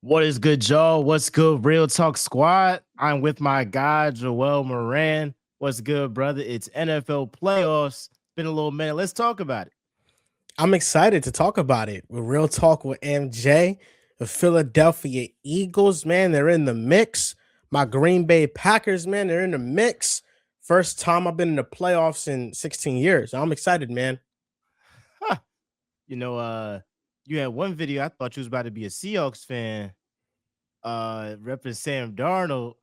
What is good, Joe? What's good, Real Talk Squad? I'm with my guy, Joel Moran. What's good, brother? It's NFL playoffs. Been a little minute. Let's talk about it. I'm excited to talk about it. With Real Talk with MJ, the Philadelphia Eagles, man, they're in the mix. My Green Bay Packers, man, they're in the mix. First time I've been in the playoffs in 16 years. I'm excited, man. Huh. You know, you had one video. I thought you was about to be a Seahawks fan, repping Sam Darnold.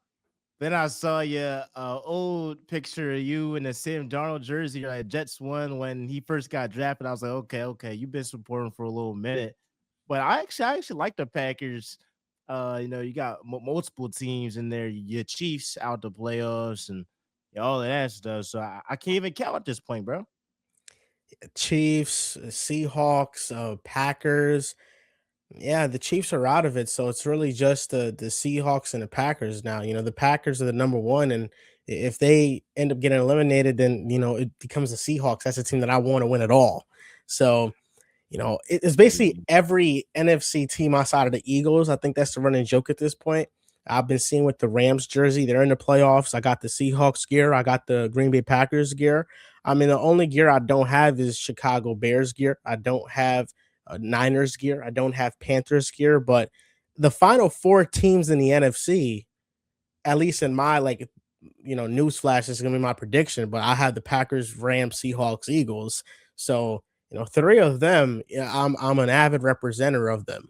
Then I saw your old picture of you in the Sam Darnold jersey. Like Jets won when he first got drafted. I was like, okay, you've been supporting for a little minute. But I actually like the Packers. You got multiple teams in there. Your Chiefs out the playoffs and all of that stuff. So I can't even count at this point, bro. Chiefs, Seahawks, Packers. Yeah, the Chiefs are out of it, so it's really just the Seahawks and the Packers now. The Packers are the number one, and if they end up getting eliminated, then it becomes the Seahawks. That's a team that I want to win it all. So it's basically every NFC team outside of the Eagles. I think that's the running joke at this point. I've been seeing with the Rams jersey, they're in the playoffs. I got the Seahawks gear. I got the Green Bay Packers gear. I mean, the only gear I don't have is Chicago Bears gear. I don't have Niners gear. I don't have Panthers gear. But the final four teams in the NFC, at least in my newsflash, is gonna be my prediction. But I have the Packers, Rams, Seahawks, Eagles. So three of them, yeah, I'm an avid representative of them.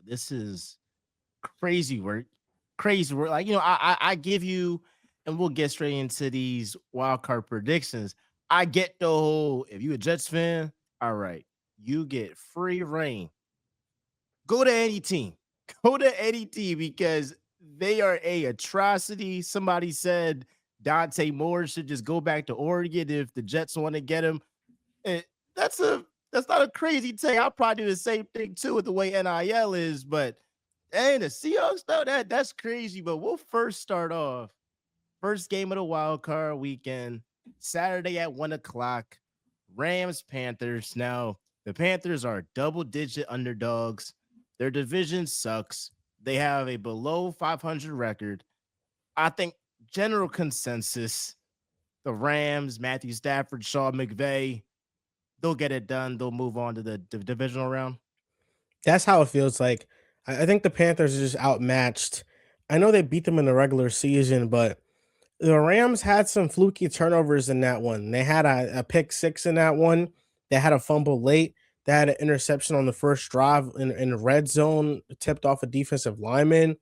This is crazy work. Crazy work. Like, I give you, and we'll get straight into these wild card predictions. I get the whole, if you a Jets fan, all right, you get free reign. Go to any team. Go to any team because they are a atrocity. Somebody said Dante Moore should just go back to Oregon if the Jets want to get him. Eh, that's a that's not a crazy take. I'll probably do the same thing too with the way NIL is, but and the Seahawks though, that's crazy. But we'll first start off. First game of the wild card weekend, Saturday at 1 o'clock. Rams Panthers. Now the Panthers are double digit underdogs. Their division sucks. They have a below 500 record. I think general consensus: the Rams, Matthew Stafford, Sean McVay, they'll get it done. They'll move on to the divisional round. That's how it feels like. I think the Panthers are just outmatched. I know they beat them in the regular season, but the Rams had some fluky turnovers in that one. They had a pick six in that one. They had a fumble late. They had an interception on the first drive in the red zone, tipped off a defensive lineman.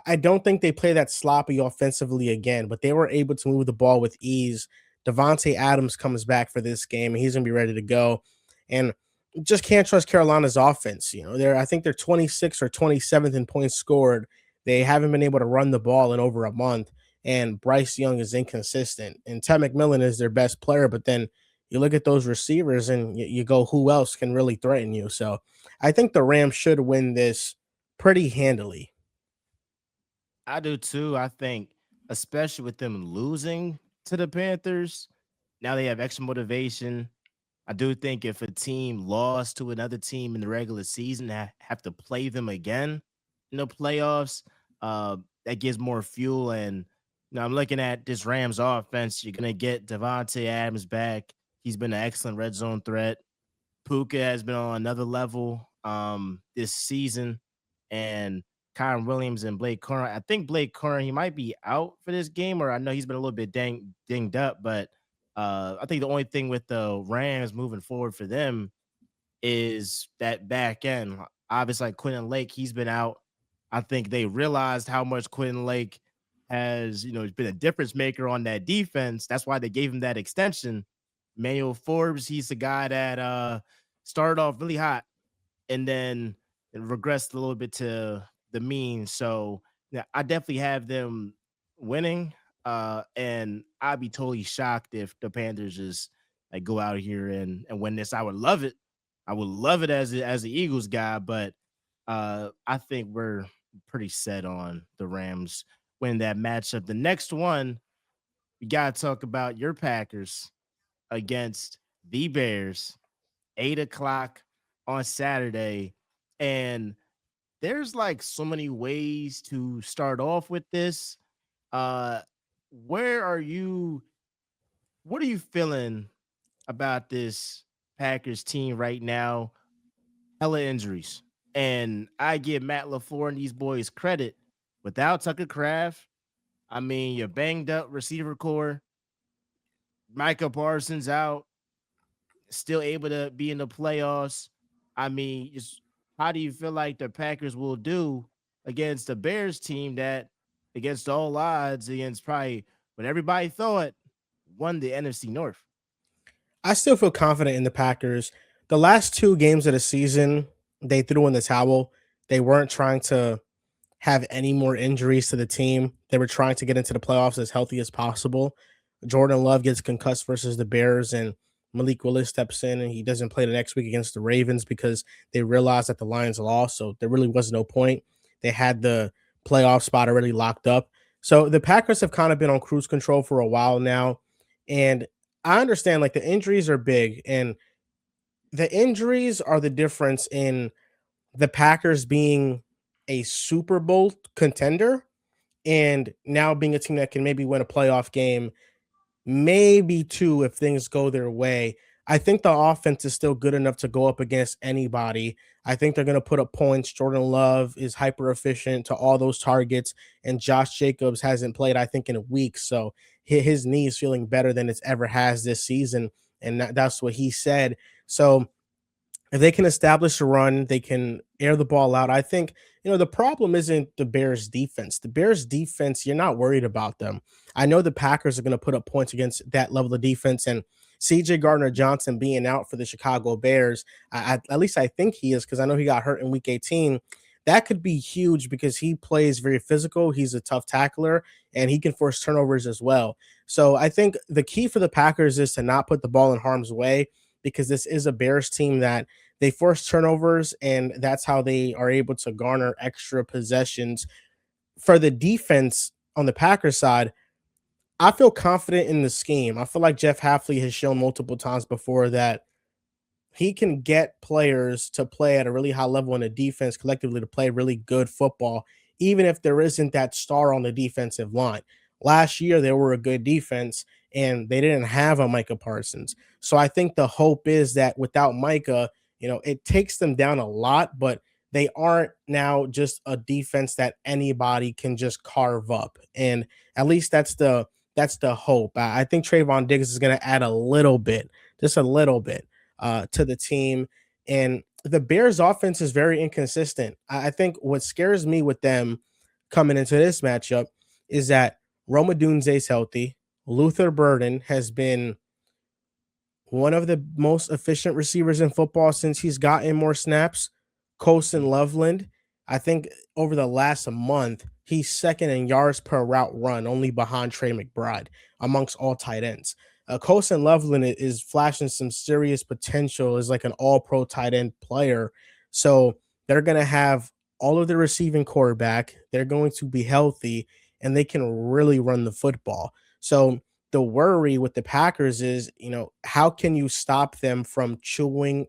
I don't think they play that sloppy offensively again, but they were able to move the ball with ease. Devontae Adams comes back for this game, and he's going to be ready to go. And just can't trust Carolina's offense. I think they're 26th or 27th in points scored. They haven't been able to run the ball in over a month, and Bryce Young is inconsistent. And Ted McMillan is their best player, but then you look at those receivers and you go, who else can really threaten you? So I think the Rams should win this pretty handily. I do too. I think, especially with them losing to the Panthers, now they have extra motivation. I do think if a team lost to another team in the regular season, have to play them again in the playoffs, that gives more fuel. And I'm looking at this Rams offense. You're gonna get Devontae Adams back. He's been an excellent red zone threat. Puka has been on another level this season, and Kyron Williams and Blake Corner. I think Blake Corner, he might be out for this game, or I know he's been a little bit dinged up, but I think the only thing with the Rams moving forward for them is that back end. Obviously, like Quentin Lake, he's been out. I think they realized how much Quentin Lake has, been a difference maker on that defense. That's why they gave him that extension. Manuel Forbes, he's the guy that started off really hot and then it regressed a little bit to the mean. So yeah, I definitely have them winning. And I'd be totally shocked if the Panthers just like go out here and win this. I would love it. I would love it as the Eagles guy, but I think we're pretty set on the Rams win that matchup. The next one, we gotta talk about your Packers against the Bears, 8 o'clock on Saturday. And there's like so many ways to start off with this. Uh where are you what are you feeling about this Packers team right now? Hella injuries. And I give Matt LaFleur and these boys credit. Without Tucker Craft, I mean, your banged up receiver core, Micah Parsons out, still able to be in the playoffs. I mean, just how do you feel like the Packers will do against the Bears team that, against all odds, against probably what everybody thought, won the NFC North? I still feel confident in the Packers. The last two games of the season, they threw in the towel. They weren't trying to have any more injuries to the team. They were trying to get into the playoffs as healthy as possible. Jordan Love gets concussed versus the Bears, and Malik Willis steps in and he doesn't play the next week against the Ravens because they realized that the Lions lost. So there really was no point. They had the playoff spot already locked up. So the Packers have kind of been on cruise control for a while now. And I understand like the injuries are big, and the injuries are the difference in the Packers being a Super Bowl contender and now being a team that can maybe win a playoff game, maybe two if things go their way. I think the offense is still good enough to go up against anybody. I think they're going to put up points. Jordan Love is hyper efficient to all those targets, and Josh Jacobs hasn't played, I think, in a week. So his knee is feeling better than it's ever has this season. And that's what he said. So if they can establish a run, they can air the ball out. I think, the problem isn't the Bears defense. The Bears defense, you're not worried about them. I know the Packers are going to put up points against that level of defense, and CJ Gardner Johnson being out for the Chicago Bears, at least I think he is because I know he got hurt in week 18. That could be huge because he plays very physical. He's a tough tackler and he can force turnovers as well. So I think the key for the Packers is to not put the ball in harm's way because this is a Bears team that they force turnovers, and that's how they are able to garner extra possessions. For the defense on the Packers side, I feel confident in the scheme. I feel like Jeff Hafley has shown multiple times before that he can get players to play at a really high level in the defense collectively to play really good football, even if there isn't that star on the defensive line. Last year, they were a good defense and they didn't have a Micah Parsons. So I think the hope is that without Micah, it takes them down a lot, but they aren't now just a defense that anybody can just carve up. And at least that's the hope. I think Trayvon Diggs is going to add a little bit, just a little bit to the team. And the Bears offense is very inconsistent. I think what scares me with them coming into this matchup is that Roma Dunze's healthy. Luther Burden has been one of the most efficient receivers in football since he's gotten more snaps. Colson Loveland, I think over the last month, he's second in yards per route run, only behind Trey McBride amongst all tight ends. Colson Loveland is flashing some serious potential as like an all-pro tight end player. So they're going to have all of the receiving quarterback. They're going to be healthy, and they can really run the football. So the worry with the Packers is, how can you stop them from chewing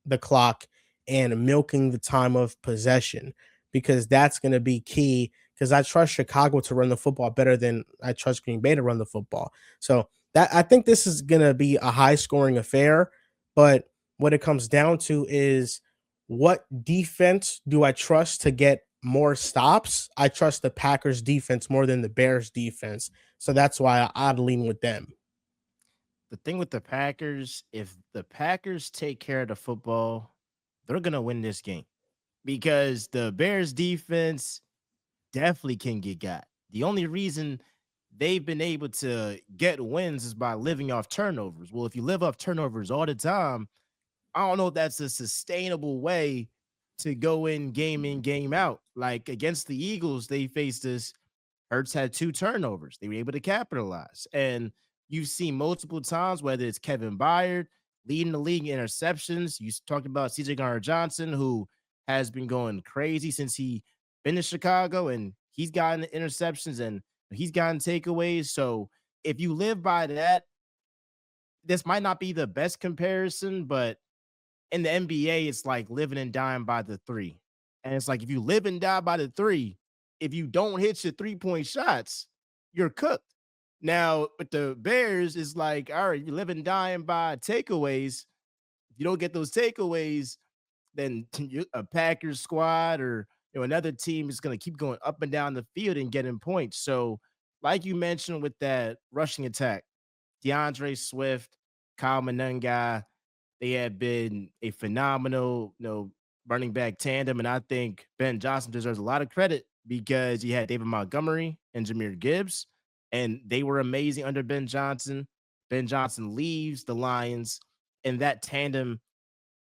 the clock and milking the time of possession? Because that's going to be key. Because I trust Chicago to run the football better than I trust Green Bay to run the football. So that I think this is going to be a high scoring affair. But what it comes down to is what defense do I trust to get more stops? I trust the Packers defense more than the Bears defense. So that's why I'd lean with them. The thing with the Packers, if the Packers take care of the football, they're going to win this game because the Bears defense definitely can get got. The only reason they've been able to get wins is by living off turnovers. Well, if you live off turnovers all the time, I don't know if that's a sustainable way to go in, game out. Like against the Eagles, they faced this. Hurts had two turnovers. They were able to capitalize. And you've seen multiple times, whether it's Kevin Byard leading the league in interceptions. You talked about CJ Garner Johnson, who has been going crazy since he been to Chicago, and he's gotten interceptions and he's gotten takeaways. So if you live by that, this might not be the best comparison, but in the NBA, it's like living and dying by the three. And it's like if you live and die by the three, if you don't hit your 3-point shots, you're cooked. Now, with the Bears, it's like, all right, you live and dying by takeaways. If you don't get those takeaways, then a Packers squad or another team is going to keep going up and down the field and getting points. So, like you mentioned with that rushing attack, DeAndre Swift, Kyle Monenga, they have been a phenomenal, running back tandem, and I think Ben Johnson deserves a lot of credit because he had David Montgomery and Jameer Gibbs, and they were amazing under Ben Johnson. Ben Johnson leaves the Lions, and that tandem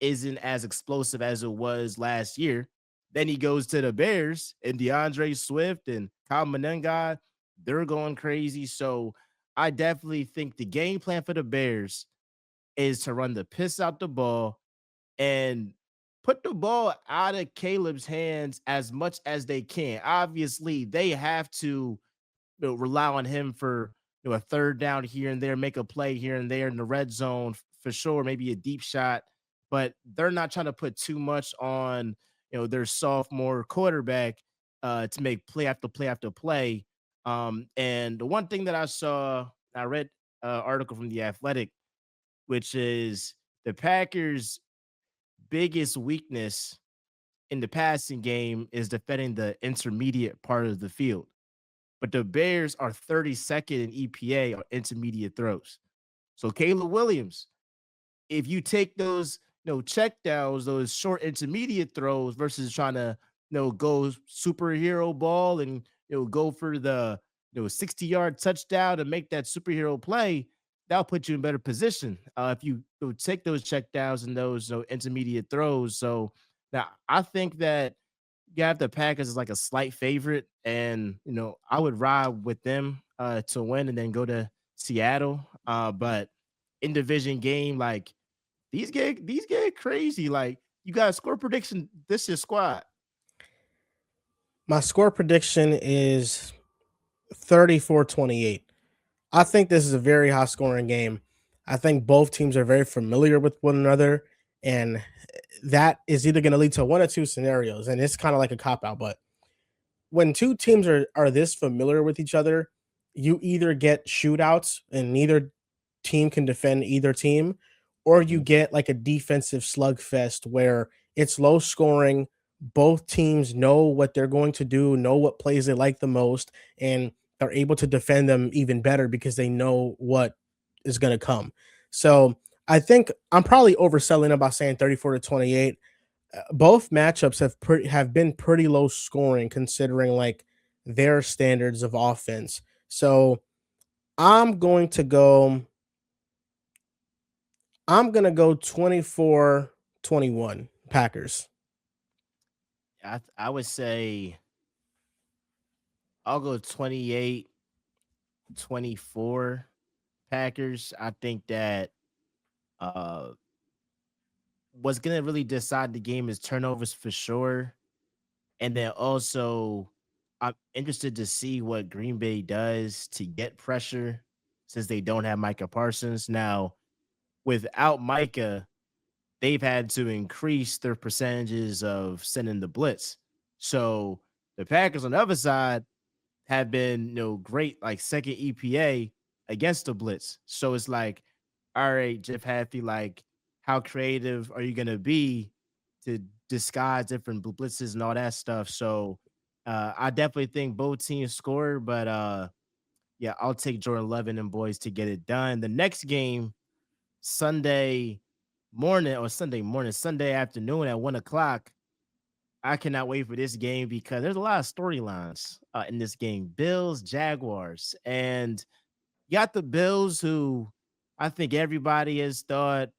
isn't as explosive as it was last year. Then he goes to the Bears, and DeAndre Swift and Kyle Monenga, they're going crazy. So I definitely think the game plan for the Bears is to run the piss out the ball and put the ball out of Caleb's hands as much as they can. Obviously, they have to rely on him for a third down here and there, make a play here and there in the red zone for sure, maybe a deep shot, but they're not trying to put too much on their sophomore quarterback to make play after play after play. And the one thing that I read an article from the Athletic, which is the Packers' biggest weakness in the passing game is defending the intermediate part of the field. But the Bears are 32nd in EPA on intermediate throws. So Caleb Williams, if you take those check downs, those short intermediate throws versus trying to go superhero ball and go for the 60-yard touchdown to make that superhero play, that'll put you in better position if you take those check downs and those intermediate throws. So now I think that you have the Packers as like a slight favorite, and I would ride with them to win and then go to Seattle. But in division game, like these get crazy. Like you got a score prediction. This is squad. My score prediction is 34-28. I think this is a very high scoring game. I think both teams are very familiar with one another, and that is either going to lead to one or two scenarios. And it's kind of like a cop out, but when two teams are this familiar with each other, you either get shootouts and neither team can defend either team, or you Mhm. get like a defensive slugfest where it's low scoring. Both teams know what they're going to do, know what plays they like the most, and they're able to defend them even better because they know what is going to come. So I think I'm probably overselling it by saying 34-28. Both matchups have been pretty low scoring considering like their standards of offense. So I'm going to go I'm going to go 24-21 Packers. I would say I'll go 28-24 Packers. I think that uh what's gonna really decide the game is turnovers for sure. And then also, I'm interested to see what Green Bay does to get pressure since they don't have Micah Parsons. Now, without Micah, they've had to increase their percentages of sending the blitz. So the Packers on the other side have been, great, like second EPA against the blitz. So it's like, all right, Jeff Haffey, like, how creative are you gonna be to disguise different blitzes and all that stuff? So I definitely think both teams score, but yeah, I'll take Jordan Love and boys to get it done. The next game, Sunday morning or Sunday morning, Sunday afternoon at 1 o'clock. I cannot wait for this game because there's a lot of storylines in this game. Bills, Jaguars, and you got the Bills, who I think everybody has thought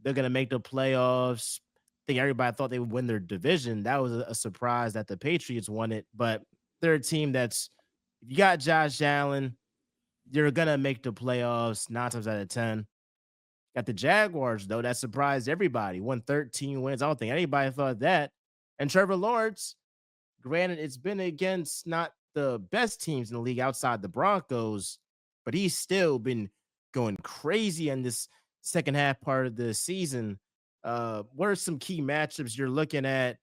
they're gonna make the playoffs. I think everybody thought they would win their division. That was a surprise that the Patriots won it, but they're a team that's if you got Josh Allen, you're gonna make the playoffs 9 times out of 10. Got the Jaguars, though, that surprised everybody. Won 13 wins. I don't think anybody thought that. And Trevor Lawrence, granted, it's been against not the best teams in the league outside the Broncos, but he's still been going crazy in this second half part of the season. What are some key matchups you're looking at?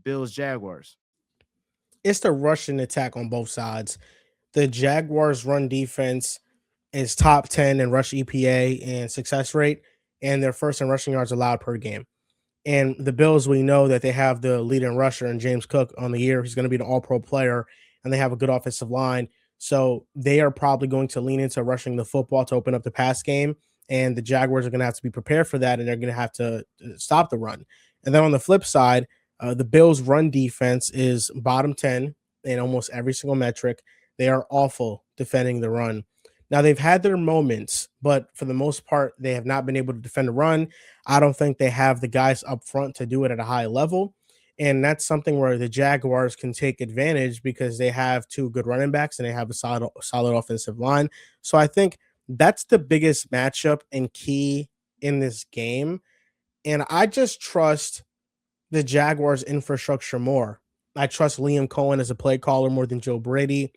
Bills-Jaguars. It's the rushing attack on both sides. The Jaguars' run defense is top 10 in rush EPA and success rate, and they're first in rushing yards allowed per game. And the Bills, we know that they have the leading rusher in James Cook on the year. He's going to be an all pro player, and they have a good offensive line. So they are probably going to lean into rushing the football to open up the pass game. And the Jaguars are going to have to be prepared for that, and they're going to have to stop the run. And then on the flip side, the Bills' run defense is bottom 10 in almost every single metric. They are awful defending the run. Now, they've had their moments, but for the most part, they have not been able to defend the run. I don't think they have the guys up front to do it at a high level. And that's something where the Jaguars can take advantage because they have two good running backs and they have a solid offensive line. So I think that's the biggest matchup and key in this game. And I just trust the Jaguars' infrastructure more. I trust Liam Cohen as a play caller more than Joe Brady.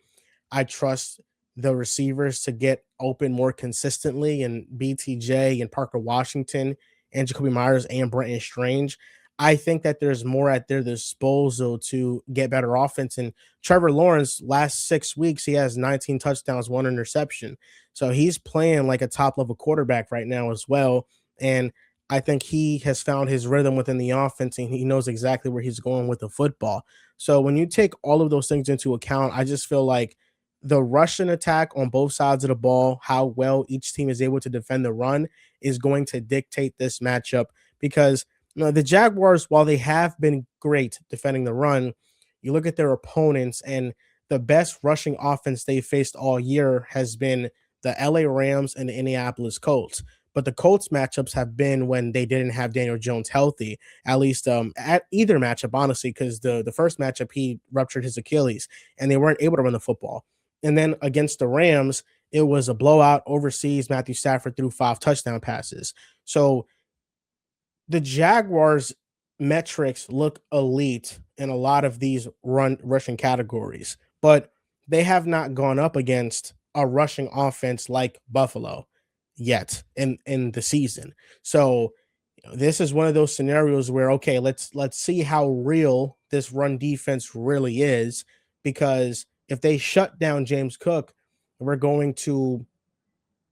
I trust the receivers to get open more consistently, and BTJ and Parker Washington and Jacoby Myers and Brenton Strange. I think that there's more at their disposal to get better offense. And Trevor Lawrence, last 6 weeks, he has 19 touchdowns, one interception. So he's playing like a top level quarterback right now as well. And I think he has found his rhythm within the offense and he knows exactly where he's going with the football. So when you take all of those things into account, I just feel like the Russian attack on both sides of the ball, how well each team is able to defend the run, is going to dictate this matchup because the Jaguars, while they have been great defending the run, you look at their opponents and the best rushing offense they faced all year has been the LA Rams and the Indianapolis Colts. But the Colts matchups have been when they didn't have Daniel Jones healthy, at least at either matchup, honestly, because the first matchup he ruptured his Achilles and they weren't able to run the football. And then against the Rams, it was a blowout overseas. Matthew Stafford threw 5 touchdown passes. So the Jaguars metrics look elite in a lot of these run rushing categories, but they have not gone up against a rushing offense like Buffalo yet in the season. So this is one of those scenarios where okay, let's see how real this run defense really is because if they shut down James Cook, we're going to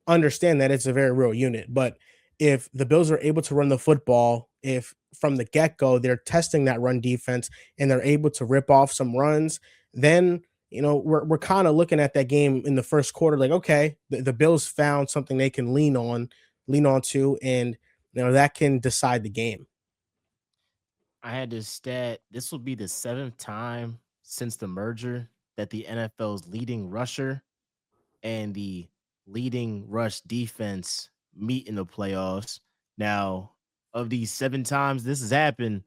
understand that it's a very real unit. But if the Bills are able to run the football, if from the get go they're testing that run defense and they're able to rip off some runs, then we're kind of looking at that game in the first quarter like okay, the Bills found something they can lean on to, and that can decide the game. I had this stat. This will be the seventh time since the merger that the NFL's leading rusher and the leading rush defense meet in the playoffs. Now, of these 7 times this has happened,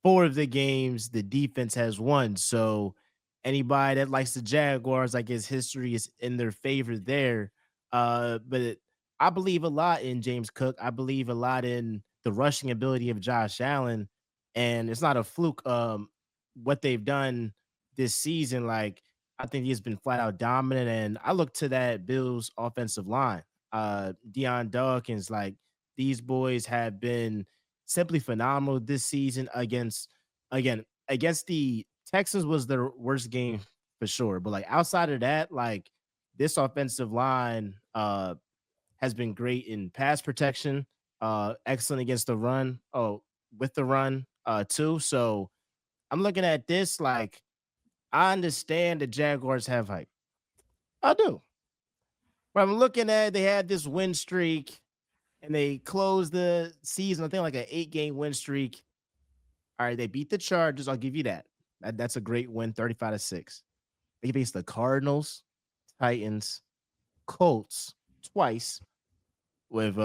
4 of the games the defense has won. So anybody that likes the Jaguars, I guess history is in their favor there. But I believe a lot in James Cook. I believe a lot in the rushing ability of Josh Allen, and it's not a fluke. What they've done this season, like I think he's been flat out dominant. And I look to that Bills offensive line. Deion Dawkins, like these boys have been simply phenomenal this season against the Texans was their worst game for sure. But like outside of that, like this offensive line has been great in pass protection, excellent against the run. Oh, with the run too. So I'm looking at this like I understand the Jaguars have hype. I do. But I'm looking at they had this win streak and they closed the season, I think like an 8 game win streak. All right, they beat the Chargers. I'll give you that. That's a great win, 35-6. They faced the Cardinals, Titans, Colts twice with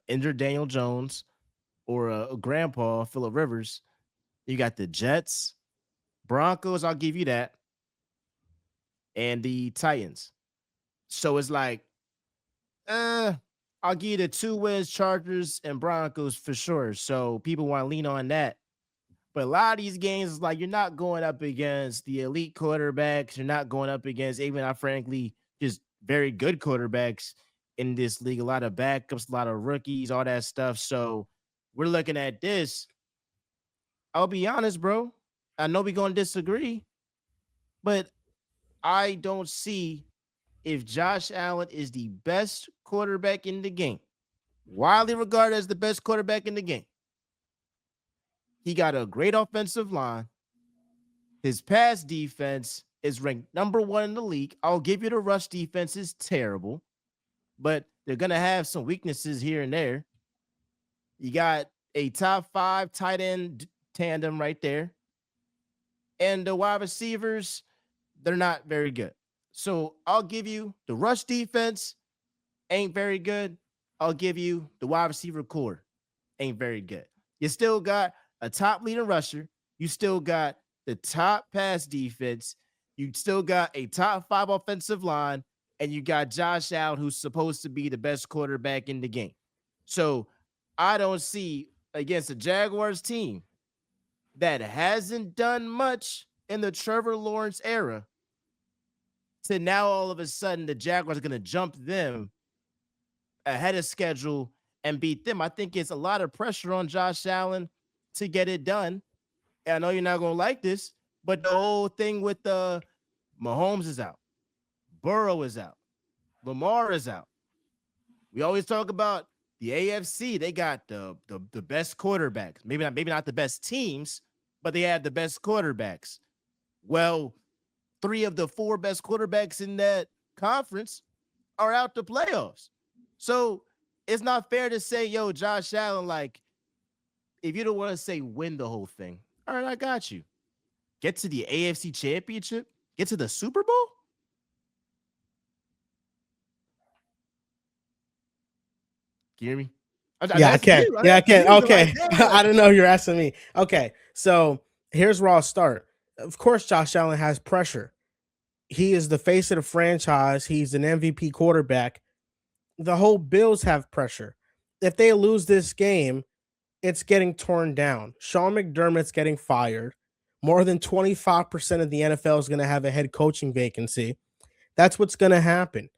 injured Daniel Jones or grandpa Phillip Rivers. You got the Jets, Broncos, I'll give you that, and the Titans. So it's like, uh, I'll give you the 2 wins, Chargers and Broncos for sure. So people want to lean on that. But a lot of these games is like you're not going up against the elite quarterbacks. You're not going up against even, I frankly, just very good quarterbacks in this league. A lot of backups, a lot of rookies, all that stuff. So we're looking at this. I'll be honest, bro. I know we're going to disagree, but I don't see if Josh Allen is the best quarterback in the game, widely regarded as the best quarterback in the game. He got a great offensive line. His pass defense is ranked number one in the league. I'll give you the rush defense is terrible, but they're going to have some weaknesses here and there. You got a top 5 tight end tandem right there. And the wide receivers, they're not very good. So I'll give you the rush defense ain't very good. I'll give you the wide receiver core ain't very good. You still got a top leading rusher. You still got the top pass defense. You still got a top 5 offensive line. And you got Josh Allen, who's supposed to be the best quarterback in the game. So I don't see against a Jaguars team that hasn't done much in the Trevor Lawrence era to now all of a sudden the Jaguars are going to jump them ahead of schedule and beat them. I think it's a lot of pressure on Josh Allen to get it done. And I know you're not going to like this, but the whole thing with Mahomes is out. Burrow is out. Lamar is out. We always talk about the AFC. They got the best quarterbacks. Maybe not the best teams, but they have the best quarterbacks. Well, 3 of the 4 best quarterbacks in that conference are out the playoffs. So it's not fair to say, yo, Josh Allen, like, if you don't want to say win the whole thing, all right, I got you. Get to the AFC Championship, get to the Super Bowl. Can you hear me? Yeah, I can. Yeah, I can. Okay. I don't know. You're asking me. Okay. So here's where I'll start. Of course, Josh Allen has pressure. He is the face of the franchise. He's an MVP quarterback. The whole Bills have pressure. If they lose this game, it's getting torn down. Sean McDermott's getting fired. More than 25% of the NFL is going to have a head coaching vacancy. That's what's going to happen.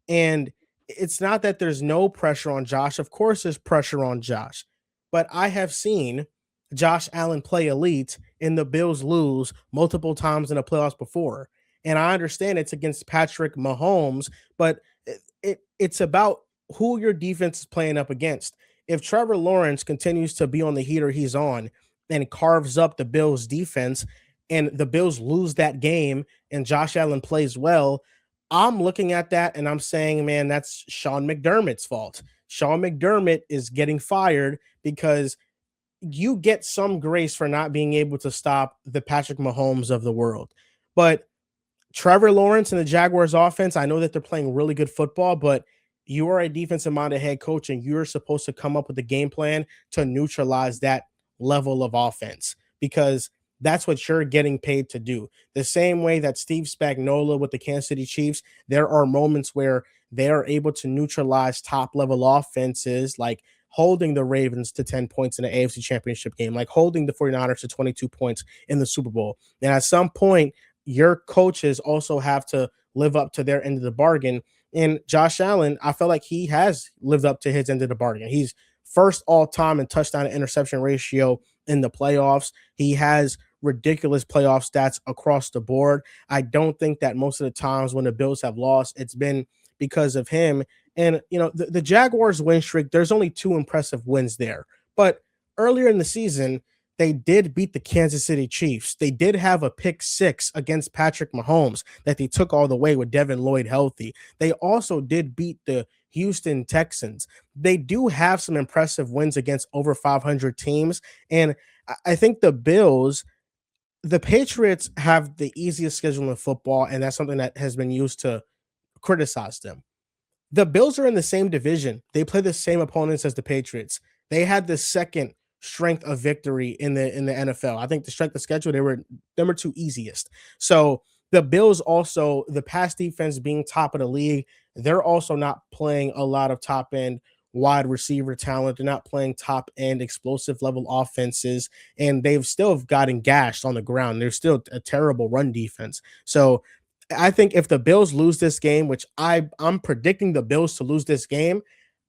And it's not that there's no pressure on Josh. Of course, there's pressure on Josh. But I have seen Josh Allen play elite and the Bills lose multiple times in the playoffs before. And I understand it's against Patrick Mahomes, but it's about who your defense is playing up against. If Trevor Lawrence continues to be on the heater he's on and carves up the Bills defense and the Bills lose that game and Josh Allen plays well, I'm looking at that and I'm saying, man, that's Sean McDermott's fault. Sean McDermott is getting fired because you get some grace for not being able to stop the Patrick Mahomes of the world. But Trevor Lawrence and the Jaguars offense, I know that they're playing really good football, but you are a defensive-minded head coach, and you're supposed to come up with a game plan to neutralize that level of offense because that's what you're getting paid to do. The same way that Steve Spagnuolo with the Kansas City Chiefs, there are moments where they are able to neutralize top-level offenses like holding the Ravens to 10 points in the AFC Championship game, like holding the 49ers to 22 points in the Super Bowl. And at some point, your coaches also have to live up to their end of the bargain. And Josh Allen, I feel like he has lived up to his end of the bargain. He's first all time in touchdown to interception ratio in the playoffs. He has ridiculous playoff stats across the board. I don't think that most of the times when the Bills have lost, it's been because of him. And, you know, the Jaguars win streak, there's only 2 impressive wins there. But earlier in the season, they did beat the Kansas City Chiefs. They did have a pick 6 against Patrick Mahomes that they took all the way with Devin Lloyd healthy. They also did beat the Houston Texans. They do have some impressive wins against over 500 teams. And I think the Patriots have the easiest schedule in football, and that's something that has been used to criticize them. The Bills are in the same division. They play the same opponents as the Patriots. They had the second strength of victory in the NFL. I think the strength of schedule, they were number 2 easiest. So the Bills also, the pass defense being top of the league, they're also not playing a lot of top end wide receiver talent. They're not playing top end explosive level offenses, and they've still gotten gashed on the ground. They're still a terrible run defense. So I think if the Bills lose this game, which I'm predicting the Bills to lose this game,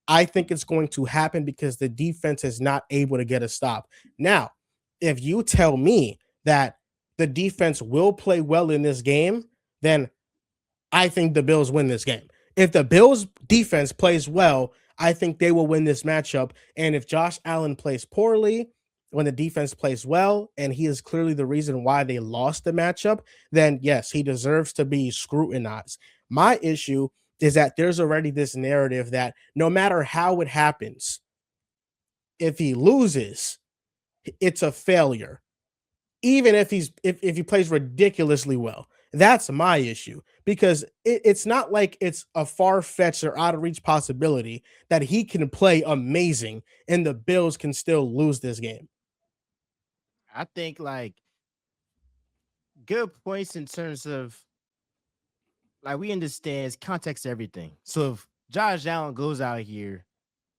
I think it's going to happen because the defense is not able to get a stop. Now, if you tell me that the defense will play well in this game, then I think the Bills win this game. If the Bills defense plays well, I think they will win this matchup. And if Josh Allen plays poorly when the defense plays well, and he is clearly the reason why they lost the matchup, then yes, he deserves to be scrutinized. My issue is that there's already this narrative that no matter how it happens, if he loses, it's a failure. Even if if he plays ridiculously well. That's my issue because it's not like it's a far-fetched or out of reach possibility that he can play amazing and the Bills can still lose this game. I think like good points in terms of like we understand context everything. So if Josh Allen goes out here,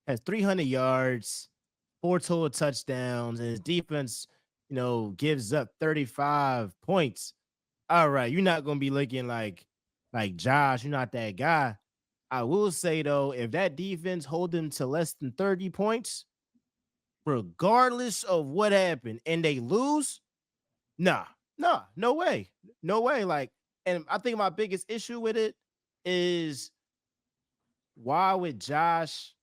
has 300 yards, 4 total touchdowns, and his defense, gives up 35 points. All right, you're not gonna be looking like Josh. You're not that guy. I will say though, if that defense hold them to less than 30 points, regardless of what happened, and they lose, nah, nah, no way, no way. Like, and I think my biggest issue with it is why would Josh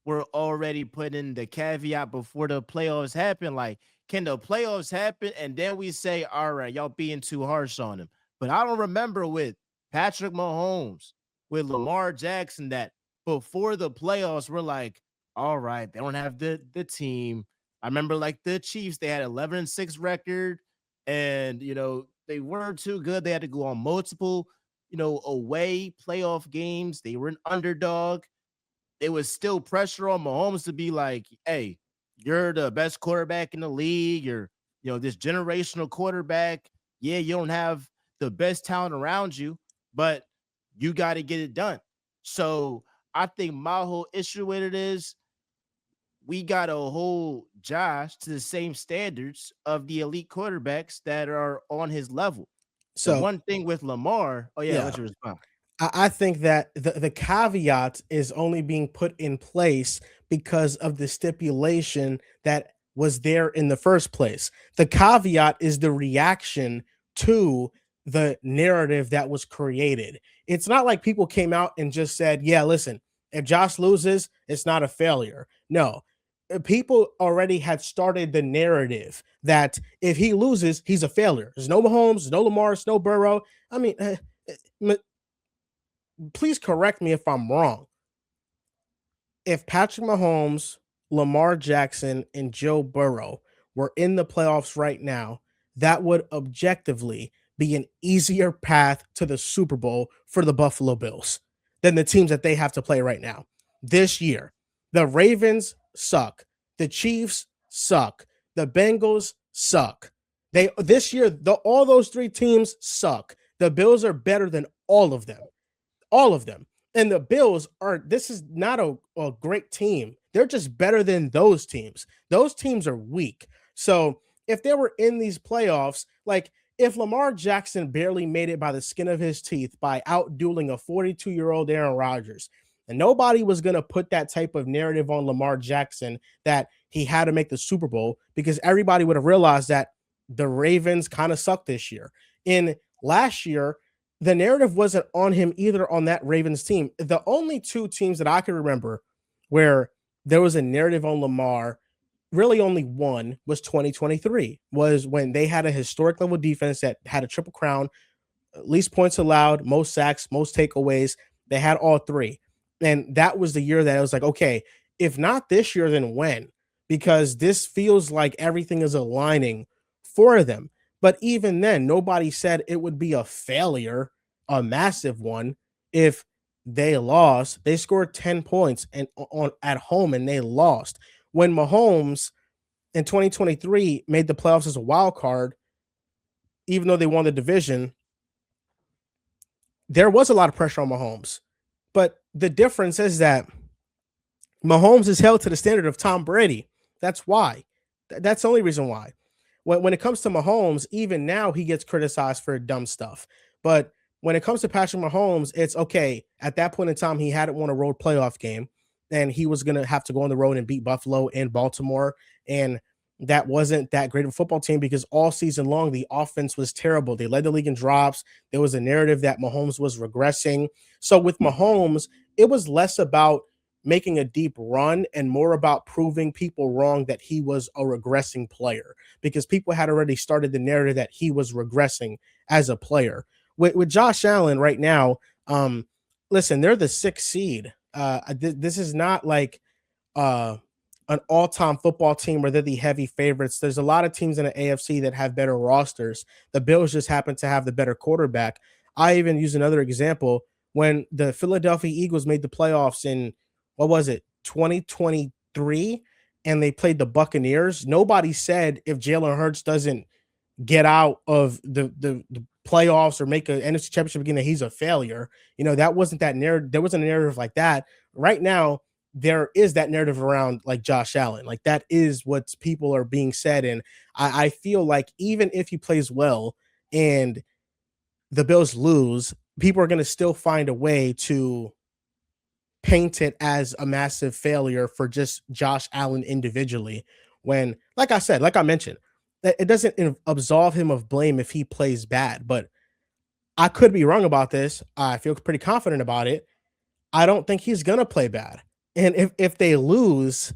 we're already putting the caveat before the playoffs happen. Like, can the playoffs happen? And then we say, all right, y'all being too harsh on him. But I don't remember with Patrick Mahomes, with Lamar Jackson, that before the playoffs, we're like, all right, they don't have the team. I remember like the Chiefs, they had 11-6 record, and they weren't too good. They had to go on multiple, away playoff games. They were an underdog. It was still pressure on Mahomes to be like, hey, you're the best quarterback in the league. You're, this generational quarterback. Yeah, you don't have the best talent around you, but you got to get it done. So I think my whole issue with it is we got to hold Josh to the same standards of the elite quarterbacks that are on his level. The So, one thing with Lamar, oh yeah, yeah, what's your response? I think that the caveat is only being put in place because of the stipulation that was there in the first place. The caveat is the reaction to the narrative that was created. It's not like people came out and just said, yeah, listen, if Josh loses, it's not a failure. No, people already had started the narrative that if he loses, he's a failure. There's no Mahomes, there's no Lamar, there's no Burrow. I mean, please correct me if I'm wrong. If Patrick Mahomes, Lamar Jackson, and Joe Burrow were in the playoffs right now, that would objectively be an easier path to the Super Bowl for the Buffalo Bills than the teams that they have to play right now. This year, the Ravens suck. The Chiefs suck. The Bengals suck. This year, all those three teams suck. The Bills are better than all of them. All of them. And the Bills this is not a great team. They're just better than those teams. Those teams are weak. So if they were in these playoffs, like if Lamar Jackson barely made it by the skin of his teeth by outdueling a 42-year-old Aaron Rodgers, and nobody was going to put that type of narrative on Lamar Jackson that he had to make the Super Bowl because everybody would have realized that the Ravens kind of sucked this year. In last year, the narrative wasn't on him either on that Ravens team. The only two teams that I can remember where there was a narrative on Lamar, really only one, was 2023, was when they had a historic level defense that had a triple crown, least points allowed, most sacks, most takeaways. They had all three. And that was the year that I was like, okay, if not this year, then when? Because this feels like everything is aligning for them. But even then, nobody said it would be a failure, a massive one, if they lost. They scored 10 points and on at home and they lost. When Mahomes in 2023 made the playoffs as a wild card, even though they won the division, there was a lot of pressure on Mahomes. But the difference is that Mahomes is held to the standard of Tom Brady. That's why. That's the only reason why. When it comes to Mahomes, even now he gets criticized for dumb stuff. But when it comes to Patrick Mahomes, it's okay. At that point in time, he hadn't won a road playoff game, and he was going to have to go on the road and beat Buffalo and Baltimore. And that wasn't that great of a football team because all season long the offense was terrible. They led the league in drops. There was a narrative that Mahomes was regressing. So with Mahomes, it was less about making a deep run and more about proving people wrong that he was a regressing player because people had already started the narrative that he was regressing as a player. With Josh Allen right now, listen, they're the sixth seed. This is not like uh an all-time football team where they're the heavy favorites. There's a lot of teams in the AFC that have better rosters. The Bills just happen to have the better quarterback. I even use another example when the Philadelphia Eagles made the playoffs in what was it, 2023, and they played the Buccaneers. Nobody said if Jalen Hurts doesn't get out of the playoffs or make an NFC championship again that he's a failure. That wasn't that narrative. There wasn't a narrative like that. Right now, there is that narrative around like Josh Allen. Like that is what people are being said. And I feel like even if he plays well and the Bills lose, people are going to still find a way to paint it as a massive failure for just Josh Allen individually. When, like I said, like I mentioned, it doesn't absolve him of blame if he plays bad, but I could be wrong about this. I feel pretty confident about it. I don't think he's gonna play bad. And if they lose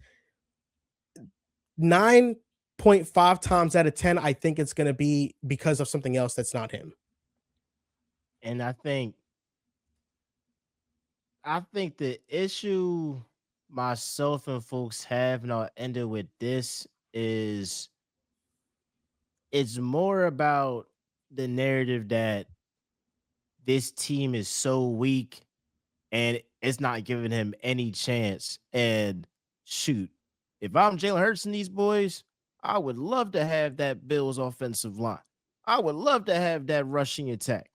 9.5 times out of 10, I think it's gonna be because of something else that's not him. And I think the issue myself and folks have, and I'll end it with this, is it's more about the narrative that this team is so weak and it's not giving him any chance. And shoot, if I'm Jalen Hurts and these boys, I would love to have that Bills offensive line. I would love to have that rushing attack.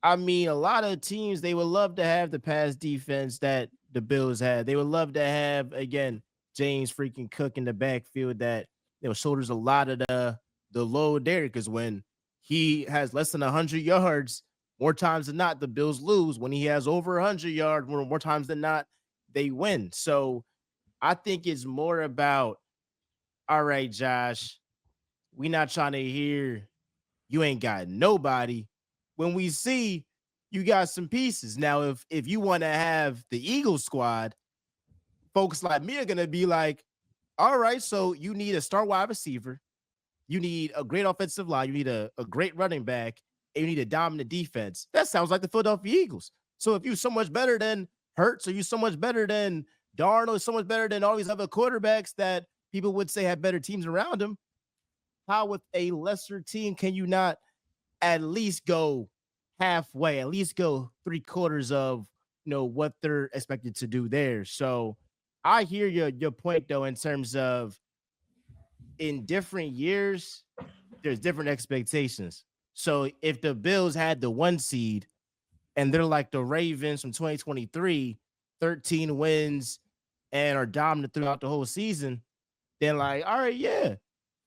I mean, a lot of teams they would love to have the pass defense that the Bills had. They would love to have again James freaking Cook in the backfield that shoulders a lot of the load there because when he has less than 100 yards, more times than not the Bills lose. When he has over 100 yards, more times than not they win. So I think it's more about all right, Josh. We not trying to hear you ain't got nobody. When we see you got some pieces. Now, if you want to have the Eagles squad, folks like me are gonna be like, all right, so you need a star wide receiver, you need a great offensive line, you need a great running back, and you need a dominant defense. That sounds like the Philadelphia Eagles. So if you're so much better than Hurts, or you so much better than Darnold, so much better than all these other quarterbacks that people would say have better teams around them, how with a lesser team can you not at least go halfway, at least go three-quarters of what they're expected to do there? So I hear your point though, in terms of in different years, there's different expectations. So if the Bills had the one seed and they're like the Ravens from 2023, 13 wins and are dominant throughout the whole season, then like, all right, yeah.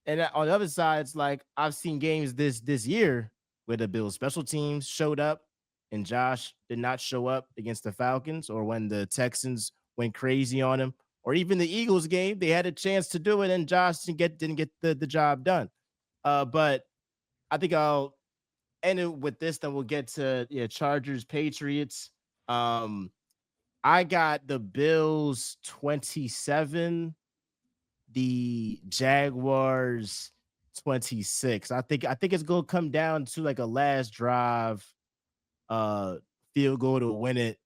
And on the other side, it's like I've seen games this year where the Bills special teams showed up and Josh did not show up against the Falcons, or when the Texans went crazy on him, or even the Eagles game, they had a chance to do it and Josh didn't get the job done. But I think I'll end it with this, then we'll get to Chargers Patriots. Um, I got the Bills 27, the Jaguars 26. I think it's gonna come down to like a last drive uh field goal to win it.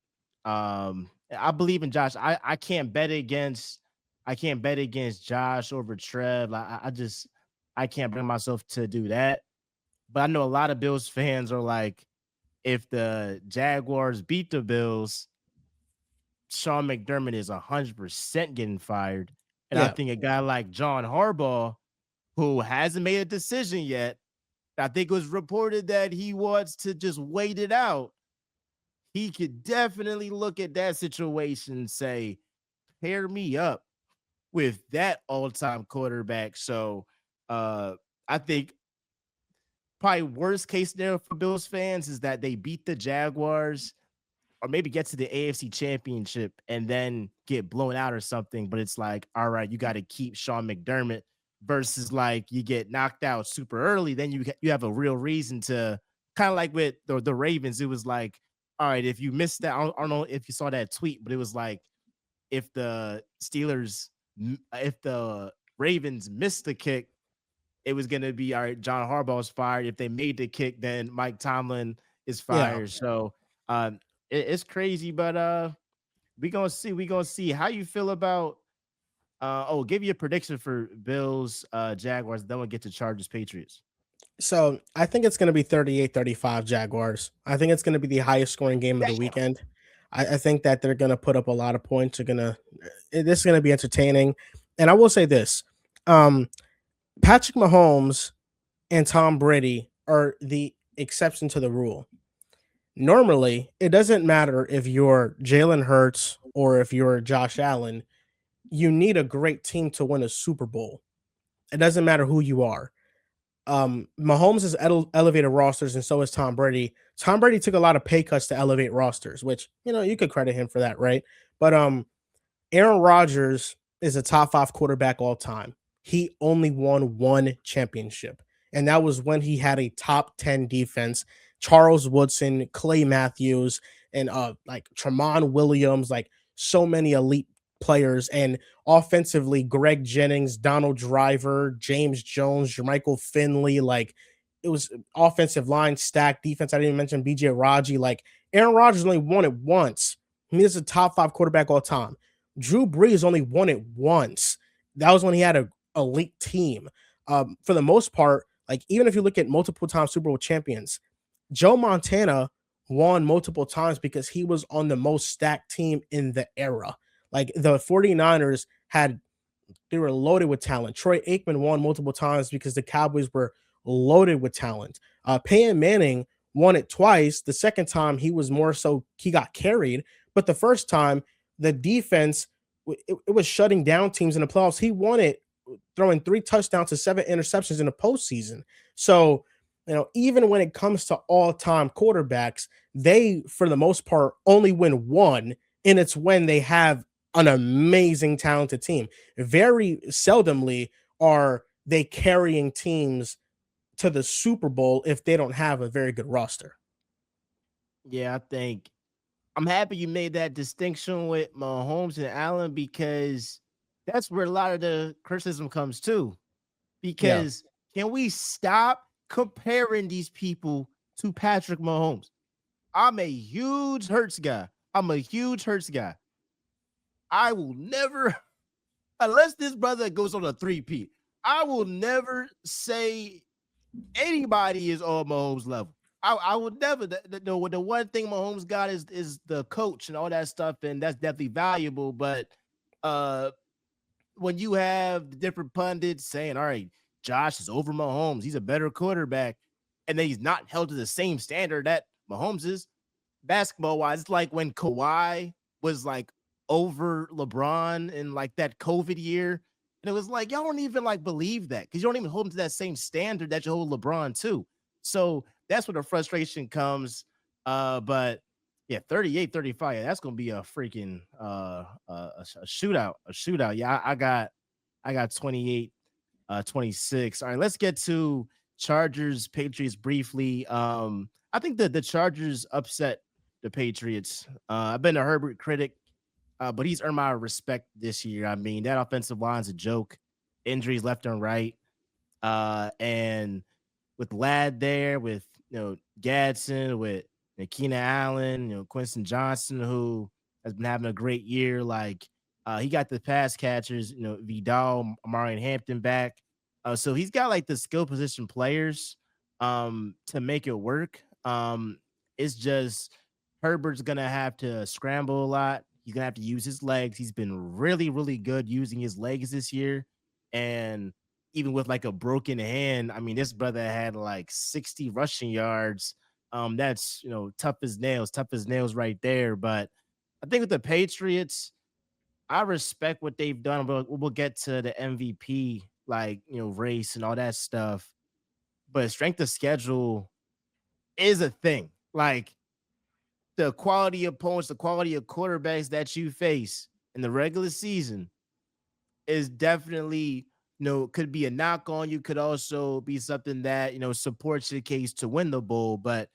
I believe in Josh. I can't bet against Josh over Trev. I can't bring myself to do that. But I know a lot of Bills fans are like, if the Jaguars beat the Bills, Sean McDermott is 100% getting fired. And I Yeah. think a guy like John Harbaugh, who hasn't made a decision yet, I think it was reported that he wants to just wait it out. He could definitely look at that situation and say, pair me up with that all-time quarterback. So I think probably worst case scenario for Bills fans is that they beat the Jaguars or maybe get to the AFC Championship and then get blown out or something. But it's like, all right, you got to keep Sean McDermott versus like you get knocked out super early, then you have a real reason to kind of like with the Ravens. It was like, all right, if you missed that, I don't know if you saw that tweet, but it was like if the if the Ravens missed the kick, it was going to be all right. John Harbaugh's fired. If they made the kick, then Mike Tomlin is Yeah. fired. So it's crazy, but we gonna see. We gonna see how you feel about. Give you a prediction for Bills, Jaguars. Then we'll get to Chargers, Patriots. So I think it's going to be 38-35 Jaguars. I think it's going to be the highest scoring game of the Damn. weekend. I think that they're going to put up a lot of points. This is going to be entertaining. And I will say this Patrick Mahomes and Tom Brady are the exception to the rule. Normally, it doesn't matter if you're Jalen Hurts or if you're Josh Allen, you need a great team to win a Super Bowl. It doesn't matter who you are. Mahomes has elevated rosters, and so has Tom Brady. Tom Brady took a lot of pay cuts to elevate rosters, which you could credit him for that, right? But Aaron Rodgers is a top 5 quarterback all time. He only won one championship, and that was when he had a top 10 defense. Charles Woodson, Clay Matthews, and like Tremont Williams, like so many elite players. And offensively, Greg Jennings, Donald Driver, James Jones, Jermichael Finley, like it was offensive line stacked defense. I didn't even mention BJ Raji. Like Aaron Rodgers only won it once. He is a top 5 quarterback all time. Drew Brees only won it once. That was when he had an elite team. For the most part, like even if you look at multiple time Super Bowl champions, Joe Montana won multiple times because he was on the most stacked team in the era. Like the 49ers they were loaded with talent. Troy Aikman won multiple times because the Cowboys were loaded with talent. Peyton Manning won it twice. The second time he was more so he got carried, but the first time the defense it was shutting down teams in the playoffs. He won it throwing 3 touchdowns to 7 interceptions in the postseason. So even when it comes to all-time quarterbacks, they for the most part only win one, and it's when they have an amazing talented team. Very seldomly are they carrying teams to the Super Bowl if they don't have a very good roster. Yeah, I think I'm happy you made that distinction with Mahomes and Allen because that's where a lot of the criticism comes too. Yeah. Because can we stop comparing these people to Patrick Mahomes? I'm a huge Hurts guy. I'm a huge Hurts guy. I will never, unless this brother goes on a three-peat, I will never say anybody is on Mahomes level. I would never. The one thing Mahomes got is the coach and all that stuff, and that's definitely valuable. But uh, when you have the different pundits saying, "All right, Josh is over Mahomes, he's a better quarterback," and then he's not held to the same standard that Mahomes is, basketball wise, it's like when Kawhi was like over LeBron in like that COVID year. And it was like, y'all don't even like believe that because you don't even hold him to that same standard that you hold LeBron to. So that's where the frustration comes. But yeah, 38-35. Yeah, that's gonna be a freaking a shootout. A shootout. Yeah, I got 28 26. All right, let's get to Chargers Patriots briefly. I think that the Chargers upset the Patriots. I've been a Herbert critic, but he's earned my respect this year. I mean, that offensive line's a joke. Injuries left and right. And with Ladd there, with Gadsden, with Keenan Allen, Quinton Johnson, who has been having a great year. Like he got the pass catchers, Vidal, Moran Hampton back. So he's got like the skill position players to make it work. It's just Herbert's gonna have to scramble a lot. He's gonna have to use his legs. He's been really, really good using his legs this year. And even with like a broken hand, I mean, this brother had like 60 rushing yards. That's tough as nails right there. But I think with the Patriots, I respect what they've done. But we'll get to the MVP, like race and all that stuff. But strength of schedule is a thing. Like the quality of opponents, the quality of quarterbacks that you face in the regular season is definitely could be a knock on you, could also be something that, supports your case to win the bowl. But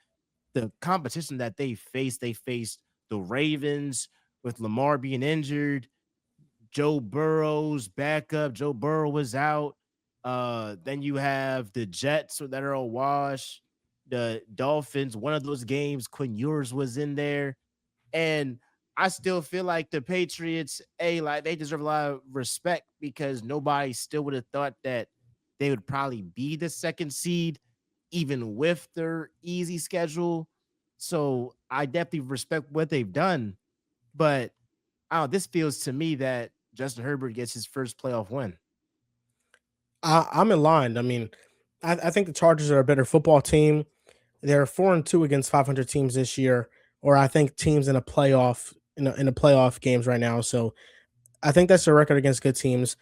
the competition that they faced the Ravens with Lamar being injured, Joe Burrow's backup. Joe Burrow was out. Then you have the Jets that are a wash. The Dolphins, one of those games, Quinn Ewers was in there. And I still feel like the Patriots, like they deserve a lot of respect because nobody still would have thought that they would probably be the second seed, even with their easy schedule. So I definitely respect what they've done. But this feels to me that Justin Herbert gets his first playoff win. I'm in line. I mean, I think the Chargers are a better football team. They're 4-2 against 500 teams this year, or I think teams in a playoff in a playoff games right now. So I think that's their record against good teams.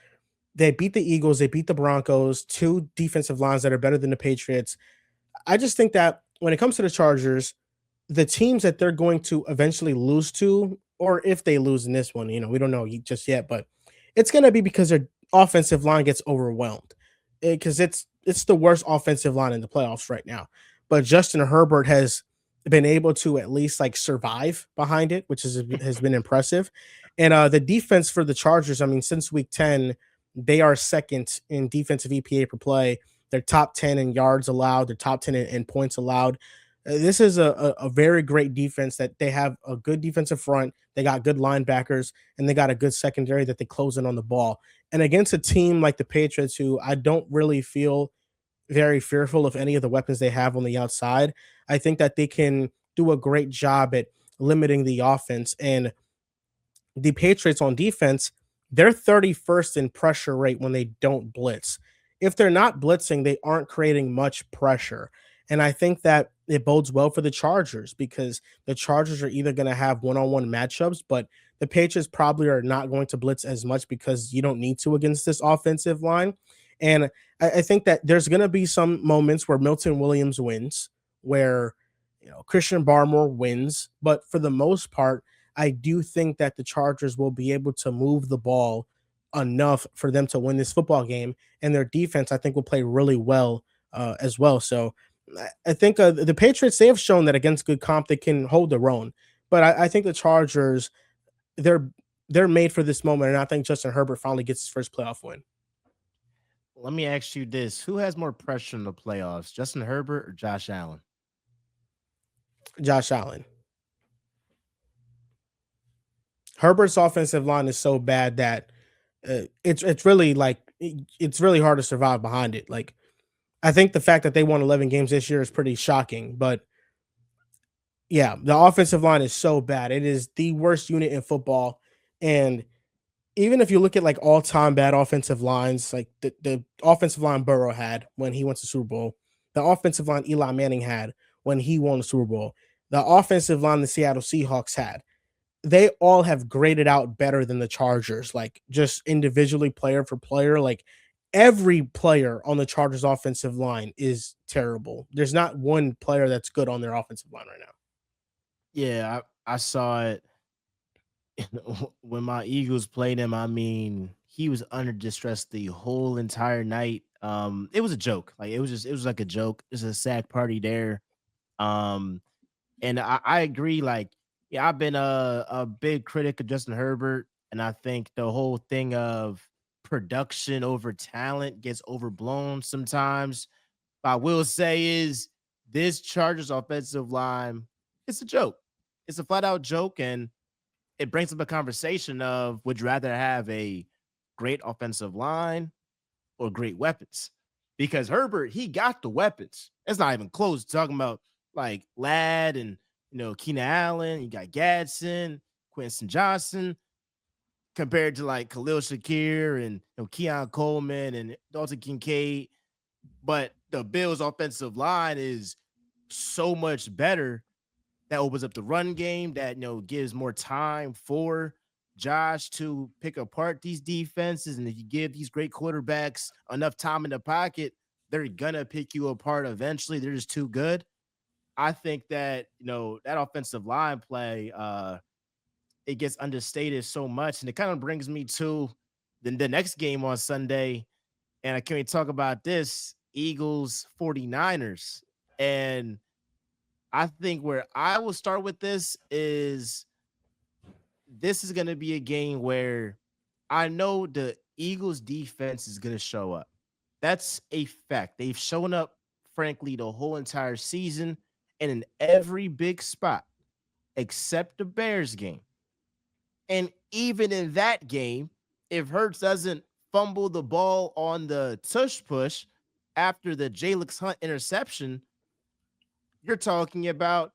They beat the Eagles, they beat the Broncos, two defensive lines that are better than the Patriots. I just think that when it comes to the Chargers, the teams that they're going to eventually lose to, or if they lose in this one, we don't know just yet, but it's going to be because their offensive line gets overwhelmed because it's the worst offensive line in the playoffs right now. But Justin Herbert has been able to at least like survive behind it, which has been impressive. And the defense for the Chargers, I mean, since week 10, they are second in defensive EPA per play. They're top 10 in yards allowed. They're top 10 in points allowed. This is a very great defense that they have a good defensive front. They got good linebackers and they got a good secondary that they close in on the ball. And against a team like the Patriots, who I don't really feel very fearful of any of the weapons they have on the outside, I think that they can do a great job at limiting the offense. And the Patriots on defense, they're 31st in pressure rate when they don't blitz. If they're not blitzing, they aren't creating much pressure. And I think that it bodes well for the Chargers because the Chargers are either going to have one-on-one matchups, but the Patriots probably are not going to blitz as much because you don't need to against this offensive line. And I think that there's going to be some moments where Milton Williams wins, where Christian Barmore wins, but for the most part, I do think that the Chargers will be able to move the ball enough for them to win this football game, and their defense, I think, will play really well as well. So I think the Patriots, they have shown that against good comp they can hold their own, but I think the Chargers, they're they're made for this moment, and I think Justin Herbert finally gets his first playoff win. Let me ask you this: who has more pressure in the playoffs, Justin Herbert or Josh Allen? Josh Allen. Herbert's offensive line is so bad that it's really like it's really hard to survive behind it. Like I think the fact that they won 11 games this year is pretty shocking, but yeah, the offensive line is so bad. It is the worst unit in football. And even if you look at like all-time bad offensive lines, like the offensive line Burrow had when he went to Super Bowl, the offensive line Eli Manning had when he won the Super Bowl, the offensive line the Seattle Seahawks had, they all have graded out better than the Chargers, like just individually player for player. Like every player on the Chargers offensive line is terrible. There's not one player that's good on their offensive line right now. Yeah, I saw it when my Eagles played him. I mean, he was under distress the whole entire night. It was a joke. Like it was like a joke. There's a sack party there. Um, and I agree. Like, yeah, I've been a big critic of Justin Herbert, and I think the whole thing of production over talent gets overblown sometimes. What I will say is this Chargers offensive line, it's a joke. It's a flat out joke, and it brings up a conversation of would you rather have a great offensive line or great weapons? Because Herbert, he got the weapons. It's not even close. Talking about like Ladd and Keenan Allen, you got Gadsden, Quincy Johnson, compared to like Khalil Shakir and Keon Coleman and Dalton Kincaid. But the Bills' offensive line is so much better that opens up the run game that gives more time for Josh to pick apart these defenses. And if you give these great quarterbacks enough time in the pocket, they're gonna pick you apart eventually. They're just too good. I think that that offensive line play it gets understated so much. And it kind of brings me to the next game on Sunday. And can we talk about this Eagles 49ers? And I think where I will start with this is going to be a game where I know the Eagles defense is going to show up. That's a fact. They've shown up, frankly, the whole entire season and in every big spot except the Bears game. And even in that game, if Hurts doesn't fumble the ball on the tush push after the Jalen Hunt interception, you're talking about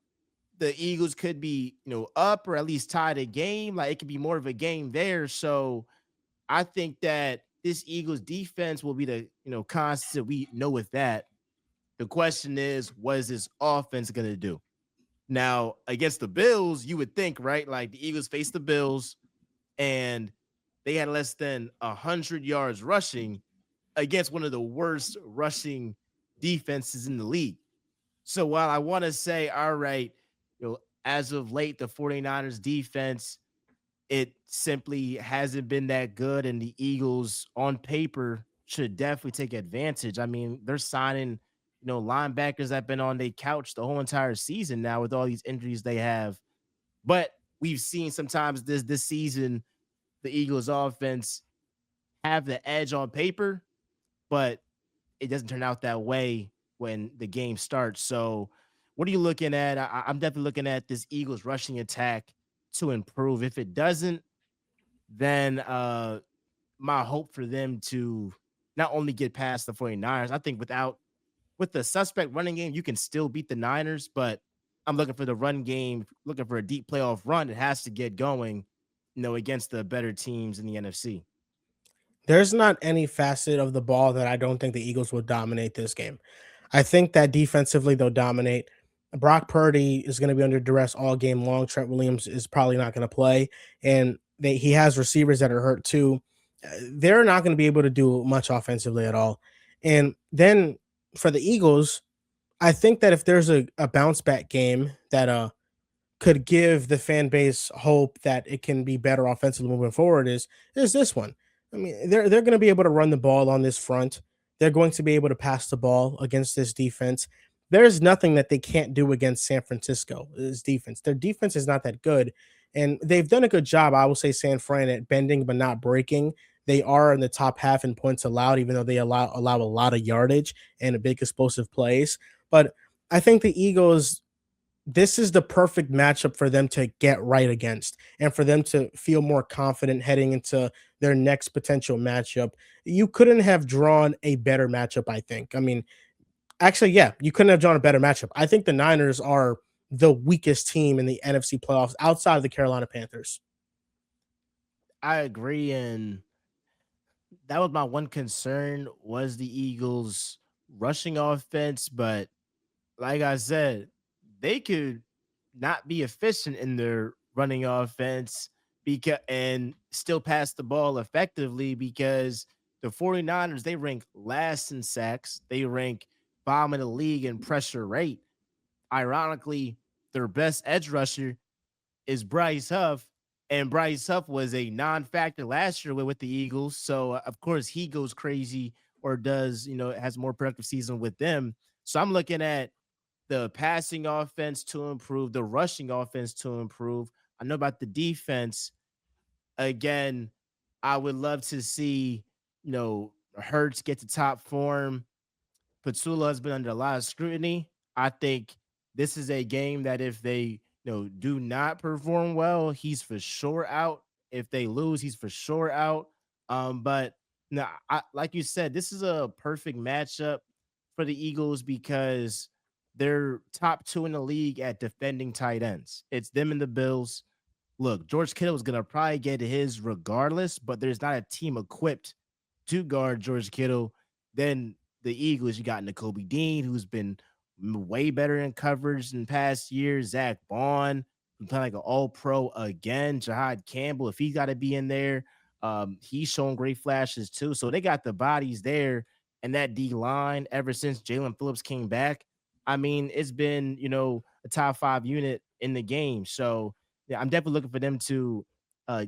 the Eagles could be, up or at least tied a game. Like it could be more of a game there. So I think that this Eagles defense will be the, constant we know with that. The question is, what is this offense going to do? Now, against the Bills, you would think, right? Like the Eagles faced the Bills and they had less than 100 yards rushing against one of the worst rushing defenses in the league. So while I want to say, all right, as of late, the 49ers defense, it simply hasn't been that good. And the Eagles on paper should definitely take advantage. I mean, they're signing, linebackers that have been on their couch the whole entire season now with all these injuries they have. But we've seen sometimes this season, the Eagles offense have the edge on paper, but it doesn't turn out that way when the game starts. So, what are you looking at? I'm definitely looking at this Eagles rushing attack to improve. If it doesn't, then my hope for them to not only get past the 49ers, I think with the suspect running game, you can still beat the Niners, but I'm looking for the run game, looking for a deep playoff run. It has to get going, against the better teams in the NFC. There's not any facet of the ball that I don't think the Eagles will dominate this game. I think that defensively they'll dominate. Brock Purdy is going to be under duress all game long. Trent Williams is probably not going to play, and he has receivers that are hurt too. They're not going to be able to do much offensively at all. And then for the Eagles, I think that if there's a bounce back game that could give the fan base hope that it can be better offensively moving forward is this one. I mean, they're going to be able to run the ball on this front. They're going to be able to pass the ball against this defense. There's nothing that they can't do against San Francisco. This defense, their defense is not that good, and they've done a good job. I will say San Fran at bending but not breaking. They are in the top half in points allowed, even though they allow a lot of yardage and a big explosive plays. But I think the Eagles, this is the perfect matchup for them to get right against and for them to feel more confident heading into their next potential matchup. You couldn't have drawn a better matchup, I think. I mean, actually, yeah, you couldn't have drawn a better matchup. I think the Niners are the weakest team in the NFC playoffs outside of the Carolina Panthers. I agree, and that was my one concern was the Eagles rushing offense, but like I said, they could not be efficient in their running offense because and still pass the ball effectively because the 49ers, they rank last in sacks. They rank bottom of the league in pressure rate. Ironically, their best edge rusher is Bryce Huff, and Bryce Huff was a non-factor last year with the Eagles. So of course he goes crazy or does, has more productive season with them. So I'm looking at the passing offense to improve, the rushing offense to improve. I know about the defense. Again, I would love to see, Hurts get to top form. Patsula has been under a lot of scrutiny. I think this is a game that if they, do not perform well, he's for sure out. If they lose, he's for sure out. But no, like you said, this is a perfect matchup for the Eagles because they're top two in the league at defending tight ends. It's them and the Bills. Look, George Kittle is gonna probably get his regardless, but there's not a team equipped to guard George Kittle than the Eagles. You got N'Kobe Dean, who's been way better in coverage in past years. Zach Bond, who's playing like an all pro again. Jahad Campbell, if he's got to be in there, he's showing great flashes too. So they got the bodies there. And that D line, ever since Jalen Phillips came back, I mean, it's been, a top five unit in the game. So yeah, I'm definitely looking for them to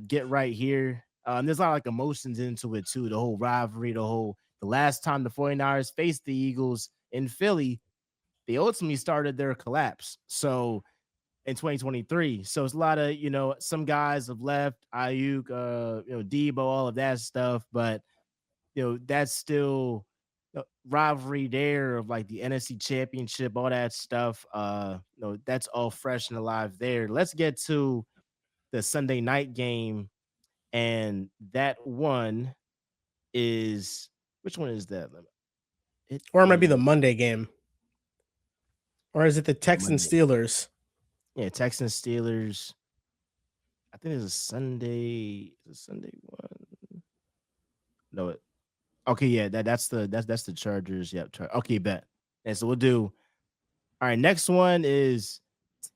get right here. There's a lot of like emotions into it too. The whole rivalry, the whole the last time the 49ers faced the Eagles in Philly, they ultimately started their collapse. So in 2023. So it's a lot of, some guys have left, Ayuk, Debo, all of that stuff, but that's still rivalry there of like the NFC championship, all that stuff. That's all fresh and alive there. Let's get to the Sunday night game. And that one is which one is that? It Or it might be the is Monday game. Or is it the Texans Monday. Steelers? Yeah, Texans Steelers. I think it's a Sunday. It's a Sunday one. No, okay, yeah, that's the Chargers. Yep. Okay, bet. And so we'll do. All right, next one is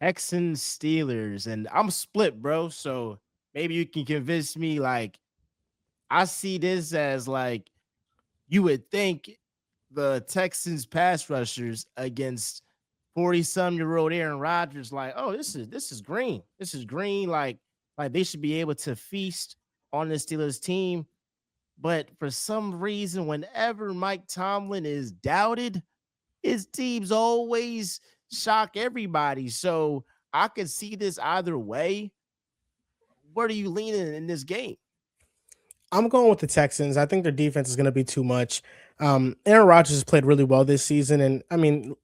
Texans Steelers, and I'm split, bro. So maybe you can convince me. Like, I see this as like you would think the Texans pass rushers against 40-some-year-old Aaron Rodgers, like, oh, this is green. This is green. Like they should be able to feast on the Steelers team. But for some reason, whenever Mike Tomlin is doubted, his teams always shock everybody. So I could see this either way. Where are you leaning in this game? I'm going with the Texans. I think their defense is going to be too much. Aaron Rodgers has played really well this season, and I mean,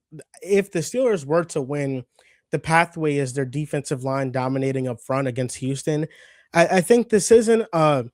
if the Steelers were to win, the pathway is their defensive line dominating up front against Houston. I think this isn't a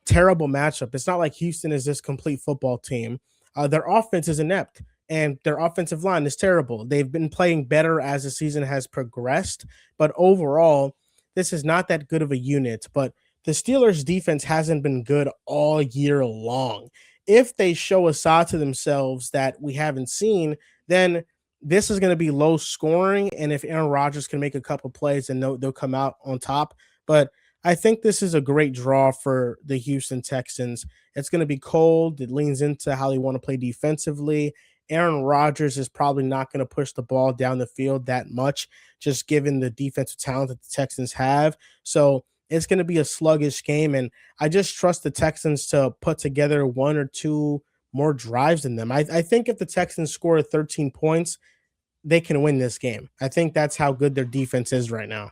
terrible matchup. It's not like Houston is this complete football team. Their offense is inept and their offensive line is terrible. They've been playing better as the season has progressed, but overall, this is not that good of a unit. But the Steelers' defense hasn't been good all year long. If they show a side to themselves that we haven't seen, then this is going to be low scoring. And if Aaron Rodgers can make a couple plays, then they'll come out on top. But I think this is a great draw for the Houston Texans. It's going to be cold. It leans into how they want to play defensively. Aaron Rodgers is probably not going to push the ball down the field that much, just given the defensive talent that the Texans have. So it's going to be a sluggish game. And I just trust the Texans to put together one or two more drives than them. I think if the Texans score 13 points, they can win this game. I think that's how good their defense is right now.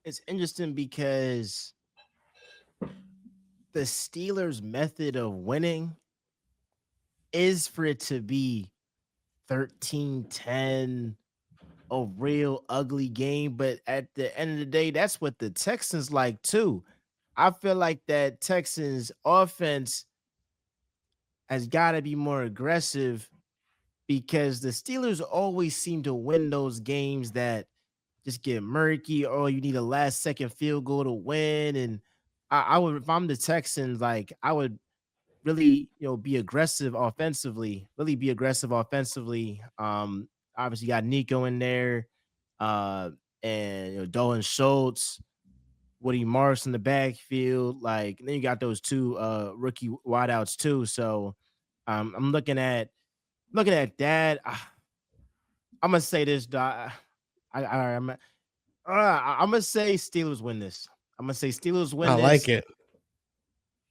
It's interesting because the Steelers' method of winning is for it to be 13-10, a real ugly game. But at the end of the day, that's what the Texans like too. I feel like that Texans offense has got to be more aggressive because the Steelers always seem to win those games that just get murky, or you need a last second field goal to win. And I would, if I'm the Texans, like I would really, be aggressive offensively, really be aggressive offensively. Obviously you got Nico in there, uh, and Dolan Schultz, Woody Morris in the backfield. Like, and then you got those two rookie wideouts too. So I'm looking at that. I'm gonna say this, dog. I'm gonna say Steelers win this. I'm gonna say Steelers I win like this it.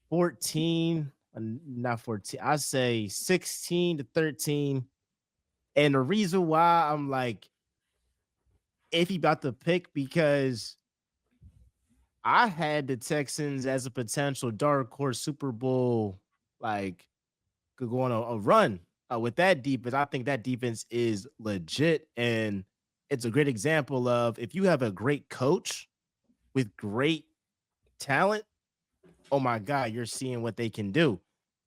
14, not 14. I say 16-13. And the reason why I'm like iffy about the pick because I had the Texans as a potential dark horse Super Bowl, like could go on a run with that defense. I think that defense is legit, and it's a great example of if you have a great coach with great talent, oh my God, you're seeing what they can do.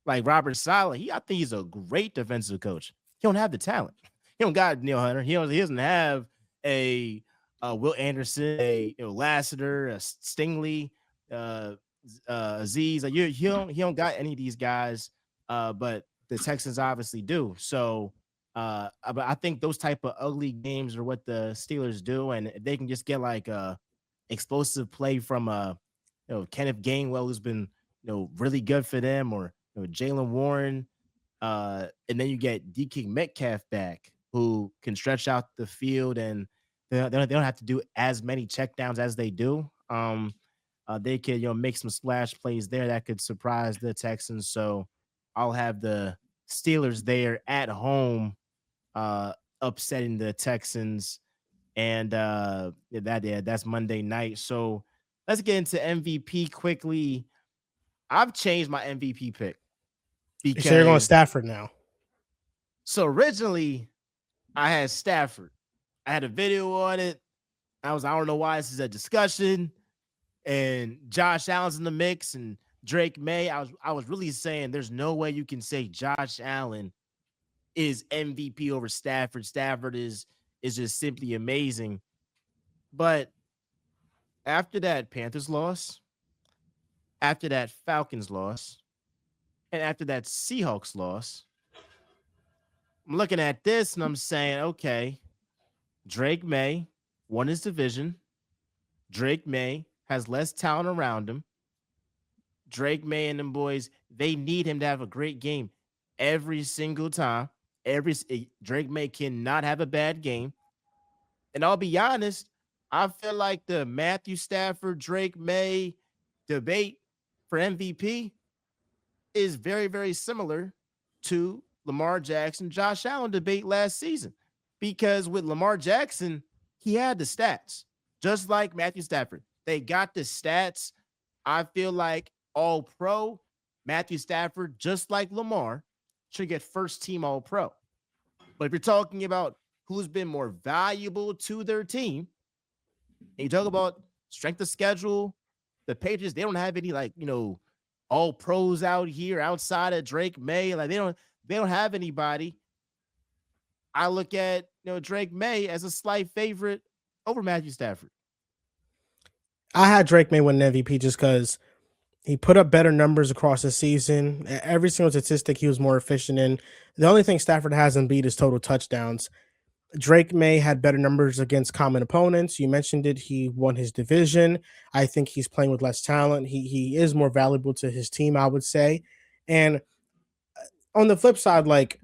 Like Robert Saleh, I think he's a great defensive coach. He don't have the talent. He don't got Neil Hunter. He doesn't have a Will Anderson, a Lassiter, a Stingley, uh, Aziz. Like he don't got any of these guys. But the Texans obviously do. So, but I think those type of ugly games are what the Steelers do, and if they can just get like a explosive play from Kenneth Gainwell, who's been really good for them, or Jalen Warren, and then you get DK Metcalf back, who can stretch out the field, and they don't have to do as many checkdowns as they do. They could make some splash plays there that could surprise the Texans. So I'll have the Steelers there at home, uh, upsetting the Texans, and that's Monday night. So let's get into MVP quickly. I've changed my MVP pick So you're going because Stafford now. originally I had Stafford. I had a video on it. I don't know why this is a discussion. And Josh Allen's in the mix and Drake May. I was really saying there's no way you can say Josh Allen is MVP over Stafford. Stafford is just simply amazing. But after that Panthers loss, after that Falcons loss, and after that Seahawks loss, I'm looking at this and I'm saying, okay, Drake May won his division. Drake May has less talent around him. Drake May and them boys, they need him to have a great game every single time. Drake May cannot have a bad game. And I'll be honest, I feel like the Matthew Stafford, Drake May debate for MVP is very, very similar to Lamar Jackson, Josh Allen debate last season. Because with Lamar Jackson, he had the stats, just like Matthew Stafford. They got the stats. I feel like all pro Matthew Stafford, just like Lamar, should get first team all pro. But if you're talking about who's been more valuable to their team, and you talk about strength of schedule, the Patriots, they don't have any all pros out here outside of Drake May. Like they don't have anybody. I look at Drake May as a slight favorite over Matthew Stafford. I had Drake May win an MVP just because he put up better numbers across the season. Every single statistic he was more efficient in. The only thing Stafford hasn't beat is total touchdowns. Drake May had better numbers against common opponents. You mentioned it. He won his division. I think he's playing with less talent. He is more valuable to his team, I would say. And on the flip side, like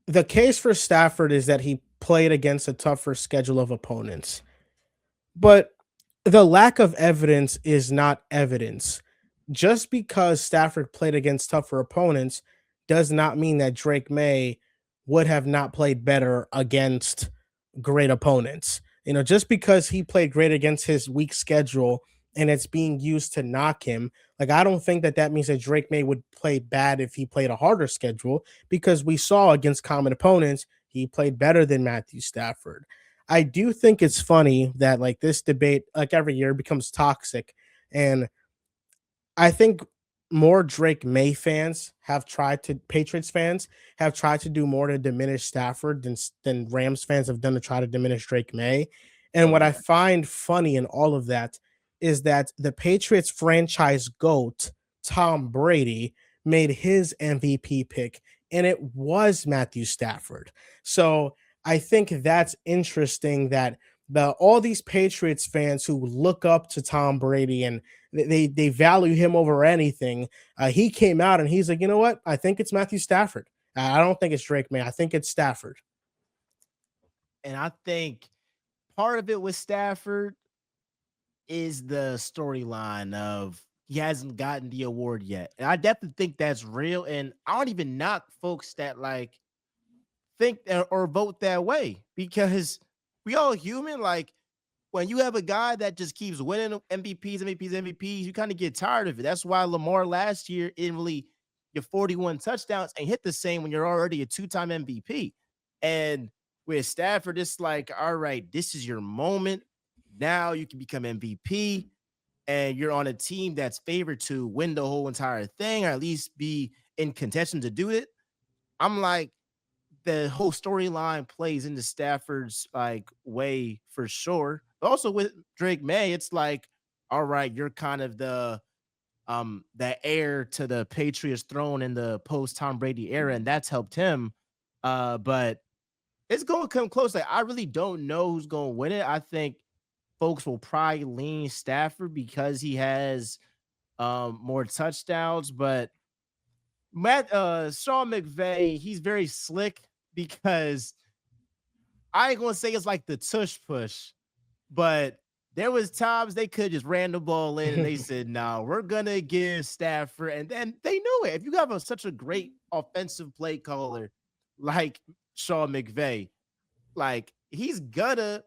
the case for Stafford is that he played against a tougher schedule of opponents. But the lack of evidence is not evidence. Just because Stafford played against tougher opponents does not mean that Drake May would have not played better against great opponents. Just because he played great against his weak schedule and it's being used to knock him, like I don't think that that means that Drake May would play bad if he played a harder schedule, because we saw against common opponents he played better than Matthew Stafford. I do think it's funny that like this debate, like every year, becomes toxic, and I think more Drake May fans have tried to Patriots fans have tried to do more to diminish Stafford than Rams fans have done to try to diminish Drake May. And Oh what I yeah. find funny in all of that is that the Patriots franchise GOAT, Tom Brady, made his MVP pick, and it was Matthew Stafford. So I think that's interesting that all these Patriots fans who look up to Tom Brady and they value him over anything. He came out and he's like, you know what? I think it's Matthew Stafford. I don't think it's Drake May. I think it's Stafford. And I think part of it with Stafford is the storyline of he hasn't gotten the award yet. And I definitely think that's real. And I don't even knock folks that think or vote that way, because we all human. Like when you have a guy that just keeps winning MVPs, you kind of get tired of it. That's why Lamar last year didn't really get 41 touchdowns and hit the same when you're already a two-time MVP. And with Stafford, it's like, all right, this is your moment. Now you can become MVP, and you're on a team that's favored to win the whole entire thing, or at least be in contention to do it. I'm like, the whole storyline plays into Stafford's way for sure. But also with Drake May, it's like, all right, you're kind of the heir to the Patriots throne in the post Tom Brady era, and that's helped him. But it's going to come close. Like I really don't know who's going to win it. I think folks will probably lean Stafford because he has more touchdowns, but Sean McVay, he's very slick because I ain't gonna say it's like the tush push, but there was times they could just ran the ball in and they said, "No, we're gonna give Stafford," and then they knew it. If you have such a great offensive play caller like Sean McVay, like he's gonna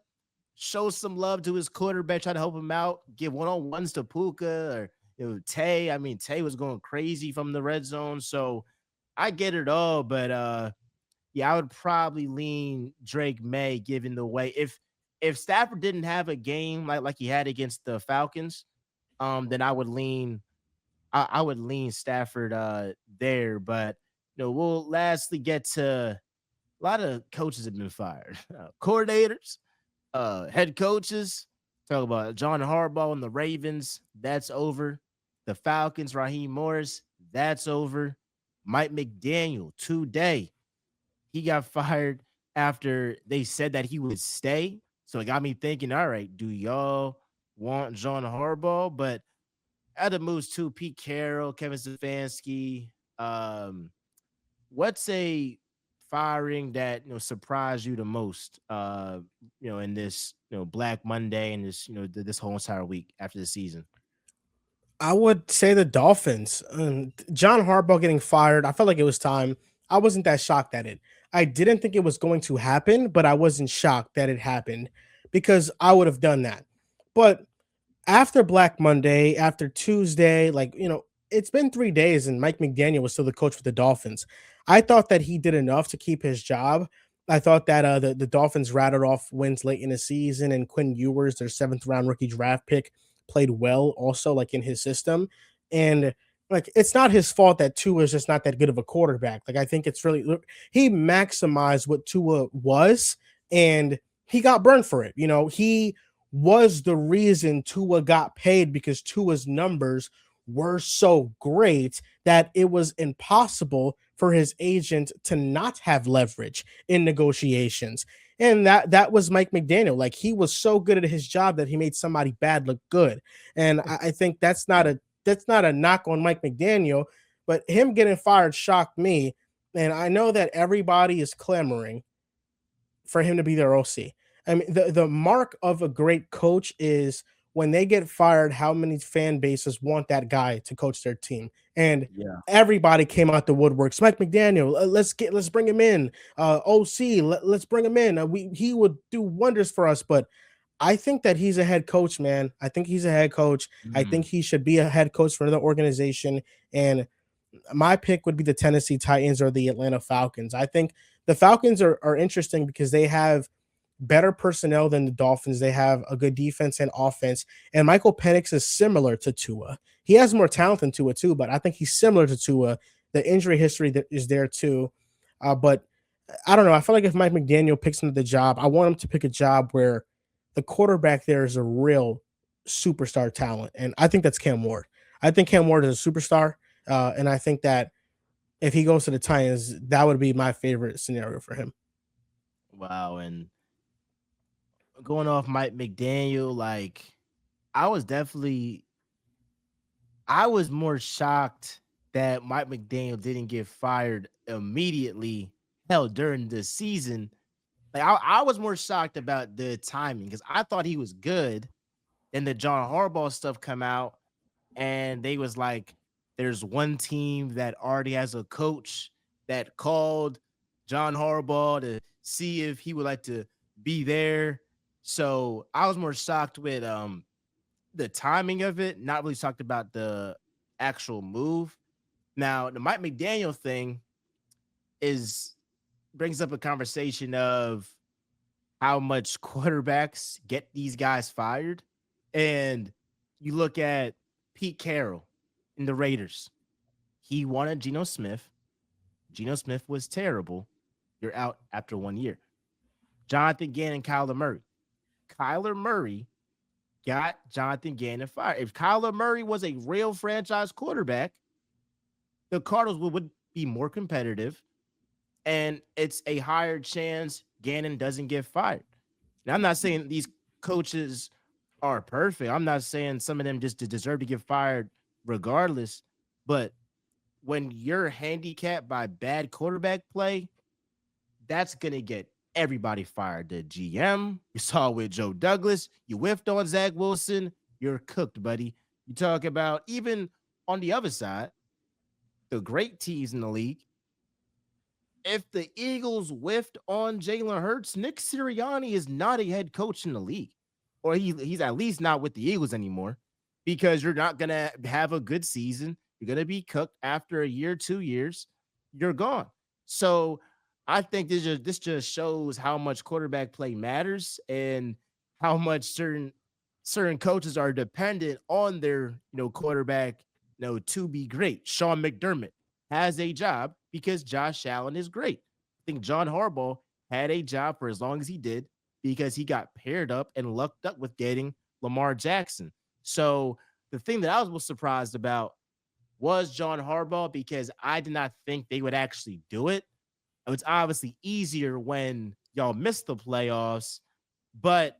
show some love to his quarterback, try to help him out, give one-on-ones to Puka or Tay. I mean, Tay was going crazy from the red zone, so I get it all, but yeah, I would probably lean Drake May given the way if Stafford didn't have a game like he had against the Falcons, then I would lean Stafford there. But we'll lastly get to a lot of coaches have been fired, coordinators, head coaches. Talk about John Harbaugh and the Ravens. That's over. The Falcons, Raheem Morris. That's over. Mike McDaniel today he got fired after they said that he would stay. So it got me thinking, all right, do y'all want John Harbaugh? But other moves too, Pete Carroll, Kevin Stefanski. What's a firing that surprised you the most in this Black Monday and this this whole entire week after the season? I would say the Dolphins. John Harbaugh getting fired, I felt like it was time. I wasn't that shocked at it. I didn't think it was going to happen, but I wasn't shocked that it happened because I would have done that. But after Black Monday, after Tuesday, it's been 3 days and Mike McDaniel was still the coach for the Dolphins. I thought that he did enough to keep his job. I thought that the Dolphins rattled off wins late in the season, and Quinn Ewers, their seventh round rookie draft pick, played well also, like in his system. And it's not his fault that Tua is just not that good of a quarterback. I think it's really he maximized what Tua was, and he got burned for it. He was the reason Tua got paid because Tua's numbers were so great that it was impossible for his agent to not have leverage in negotiations. And that was Mike McDaniel. He was so good at his job that he made somebody bad look good. And I think that's not a knock on Mike McDaniel, but him getting fired shocked me. And I know that everybody is clamoring for him to be their OC. I mean, the mark of a great coach is when they get fired, how many fan bases want that guy to coach their team. And Yeah. everybody came out the woodworks. Mike McDaniel, let's bring him in. OC, let's bring him in. He would do wonders for us. But I think that he's a head coach, man. I think he's a head coach. I think Mm, he should be a head coach for another organization. And my pick would be the Tennessee Titans or the Atlanta Falcons. I think the Falcons are interesting because they have better personnel than the Dolphins. They have a good defense and offense. And Michael Penix is similar to Tua. He has more talent than Tua too, but I think he's similar to Tua. The injury history that is there too. But I don't know. I feel like if Mike McDaniel picks another job, I want him to pick a job where the quarterback there is a real superstar talent. And I think that's Cam Ward. I think Cam Ward is a superstar. And I think that if he goes to the Titans, that would be my favorite scenario for him. wow. And going off Mike McDaniel, I was definitely I was more shocked that Mike McDaniel didn't get fired immediately. Hell, during the season, I was more shocked about the timing because I thought he was good. Then the John Harbaugh stuff come out, and they was like, "There's one team that already has a coach that called John Harbaugh to see if he would like to be there." So I was more shocked with the timing of it, not really shocked about the actual move. Now, the Mike McDaniel thing is brings up a conversation of how much quarterbacks get these guys fired. And you look at Pete Carroll in the Raiders. He wanted Geno Smith. Geno Smith was terrible. You're out after 1 year. Jonathan Gannon, Kyler Murray. Kyler Murray got Jonathan Gannon fired. If Kyler Murray was a real franchise quarterback, the Cardinals would be more competitive, and it's a higher chance Gannon doesn't get fired. Now, I'm not saying these coaches are perfect. I'm not saying some of them just deserve to get fired regardless. But when you're handicapped by bad quarterback play, that's gonna get Everybody fired the GM. You saw it with Joe Douglas. You whiffed on Zach Wilson. You're cooked, buddy. You talk about even on the other side, the great teams in the league. If the Eagles whiffed on Jalen Hurts, Nick Sirianni is not a head coach in the league, or he's at least not with the Eagles anymore, because you're not gonna have a good season. You're gonna be cooked after a year, 2 years. You're gone. So I think this just shows how much quarterback play matters and how much certain coaches are dependent on their quarterback to be great. Sean McDermott has a job because Josh Allen is great. I think John Harbaugh had a job for as long as he did because he got paired up and lucked up with getting Lamar Jackson. So the thing that I was most surprised about was John Harbaugh, because I did not think they would actually do it. It's obviously easier when y'all miss the playoffs, but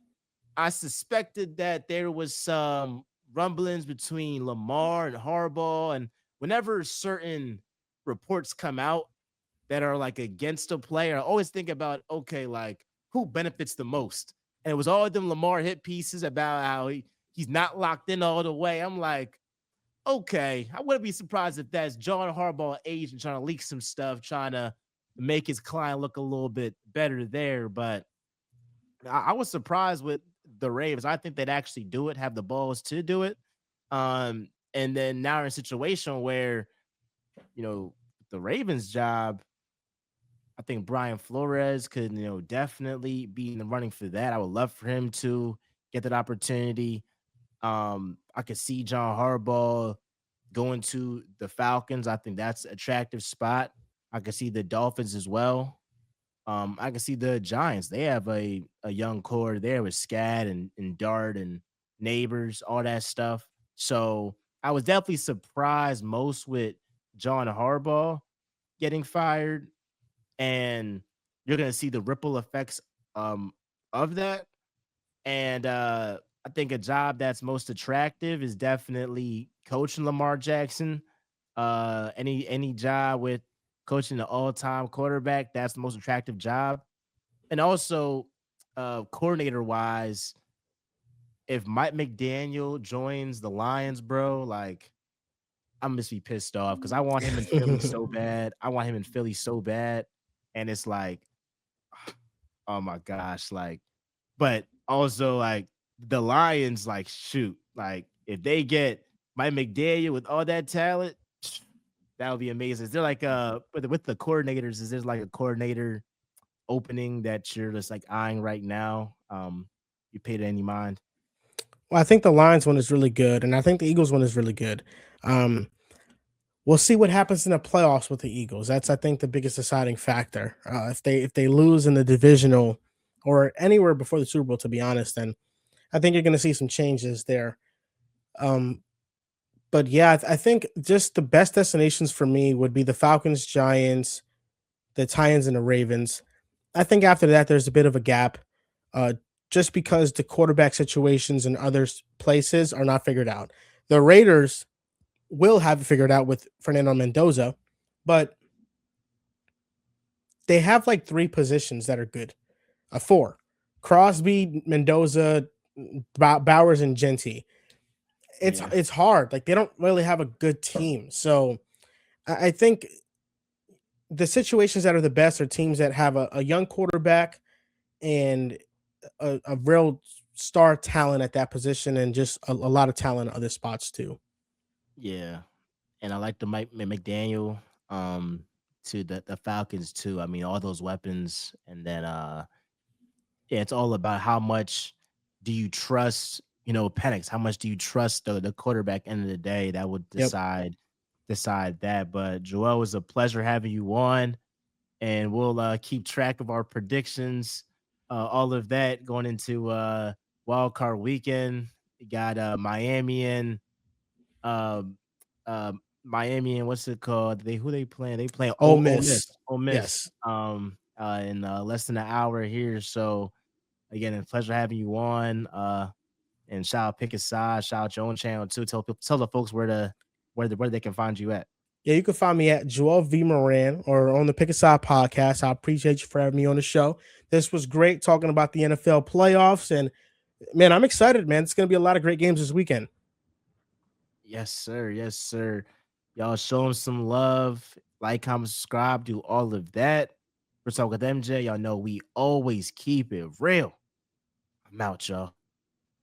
I suspected that there was some rumblings between Lamar and Harbaugh, and whenever certain reports come out that are like against a player, I always think about, okay, like who benefits the most? And it was all of them Lamar hit pieces about how he's not locked in all the way. I'm like, okay, I wouldn't be surprised if that's John Harbaugh agent trying to leak some stuff, trying to make his client look a little bit better there. But I was surprised with the Ravens. I think they'd actually do it, have the balls to do it. And then now we're in a situation where, you know, the Ravens job, I think Brian Flores could, definitely be in the running for that. I would love for him to get that opportunity. I could see John Harbaugh going to the Falcons. I think that's an attractive spot. I could see the Dolphins as well. I can see the Giants. They have a young core there with Scat and Dart and Neighbors, all that stuff. So I was definitely surprised most with John Harbaugh getting fired, and you're gonna see the ripple effects um of that. And I think a job that's most attractive is definitely coaching Lamar Jackson. Any job with coaching the all-time quarterback, that's the most attractive job. And also, coordinator wise, if Mike McDaniel joins the Lions, bro, like I'm just be pissed off because I want him in Philly so bad. I want him in Philly so bad. And it's like, oh my gosh, like, but also like the Lions, like, shoot, like if they get Mike McDaniel with all that talent, that would be amazing. Is there like with the coordinators, is there like a coordinator opening that you're just like eyeing right now? You paid any mind? Well, I think the Lions one is really good, and I think the Eagles one is really good. Um, we'll see what happens in the playoffs with the Eagles. That's, I think, the biggest deciding factor. If they lose in the divisional or anywhere before the Super Bowl, to be honest, then I think you're going to see some changes there. Um, but yeah, I think just the best destinations for me would be the Falcons, Giants, the Titans, and the Ravens. I think after that, there's a bit of a gap, uh, just because the quarterback situations in other places are not figured out. The Raiders will have it figured out with Fernando Mendoza, but they have like three positions that are good. Four: Crosby, Mendoza, Bowers, and Genty. It's Yeah. it's hard. Like they don't really have a good team. So I think the situations that are the best are teams that have a young quarterback and a real star talent at that position, and just a lot of talent in other spots too. Yeah. And I like the Mike McDaniel to the Falcons too. I mean, all those weapons, and then yeah, it's all about how much do you trust, Penix, how much do you trust the quarterback end of the day that would Yep. decide that. But Joel, it was a pleasure having you on, and we'll keep track of our predictions, all of that going into wild card weekend. We got Miami and um Miami and what's it called? They who they playing? They play Ole Ole Miss. Miss. Ole Miss. Yes. In less than an hour here. So again, a pleasure having you on. And shout out Pick a Side, shout out your own channel too. Tell the folks where they can find you at. Yeah, you can find me at Joel V. Moran or on the Pick a Side podcast. I appreciate you for having me on the show. This was great talking about the NFL playoffs. And man, I'm excited, man. It's going to be a lot of great games this weekend. Yes, sir. Yes, sir. Y'all show them some love. Like, comment, subscribe, do all of that. For Talk with MJ, y'all know we always keep it real. I'm out, y'all.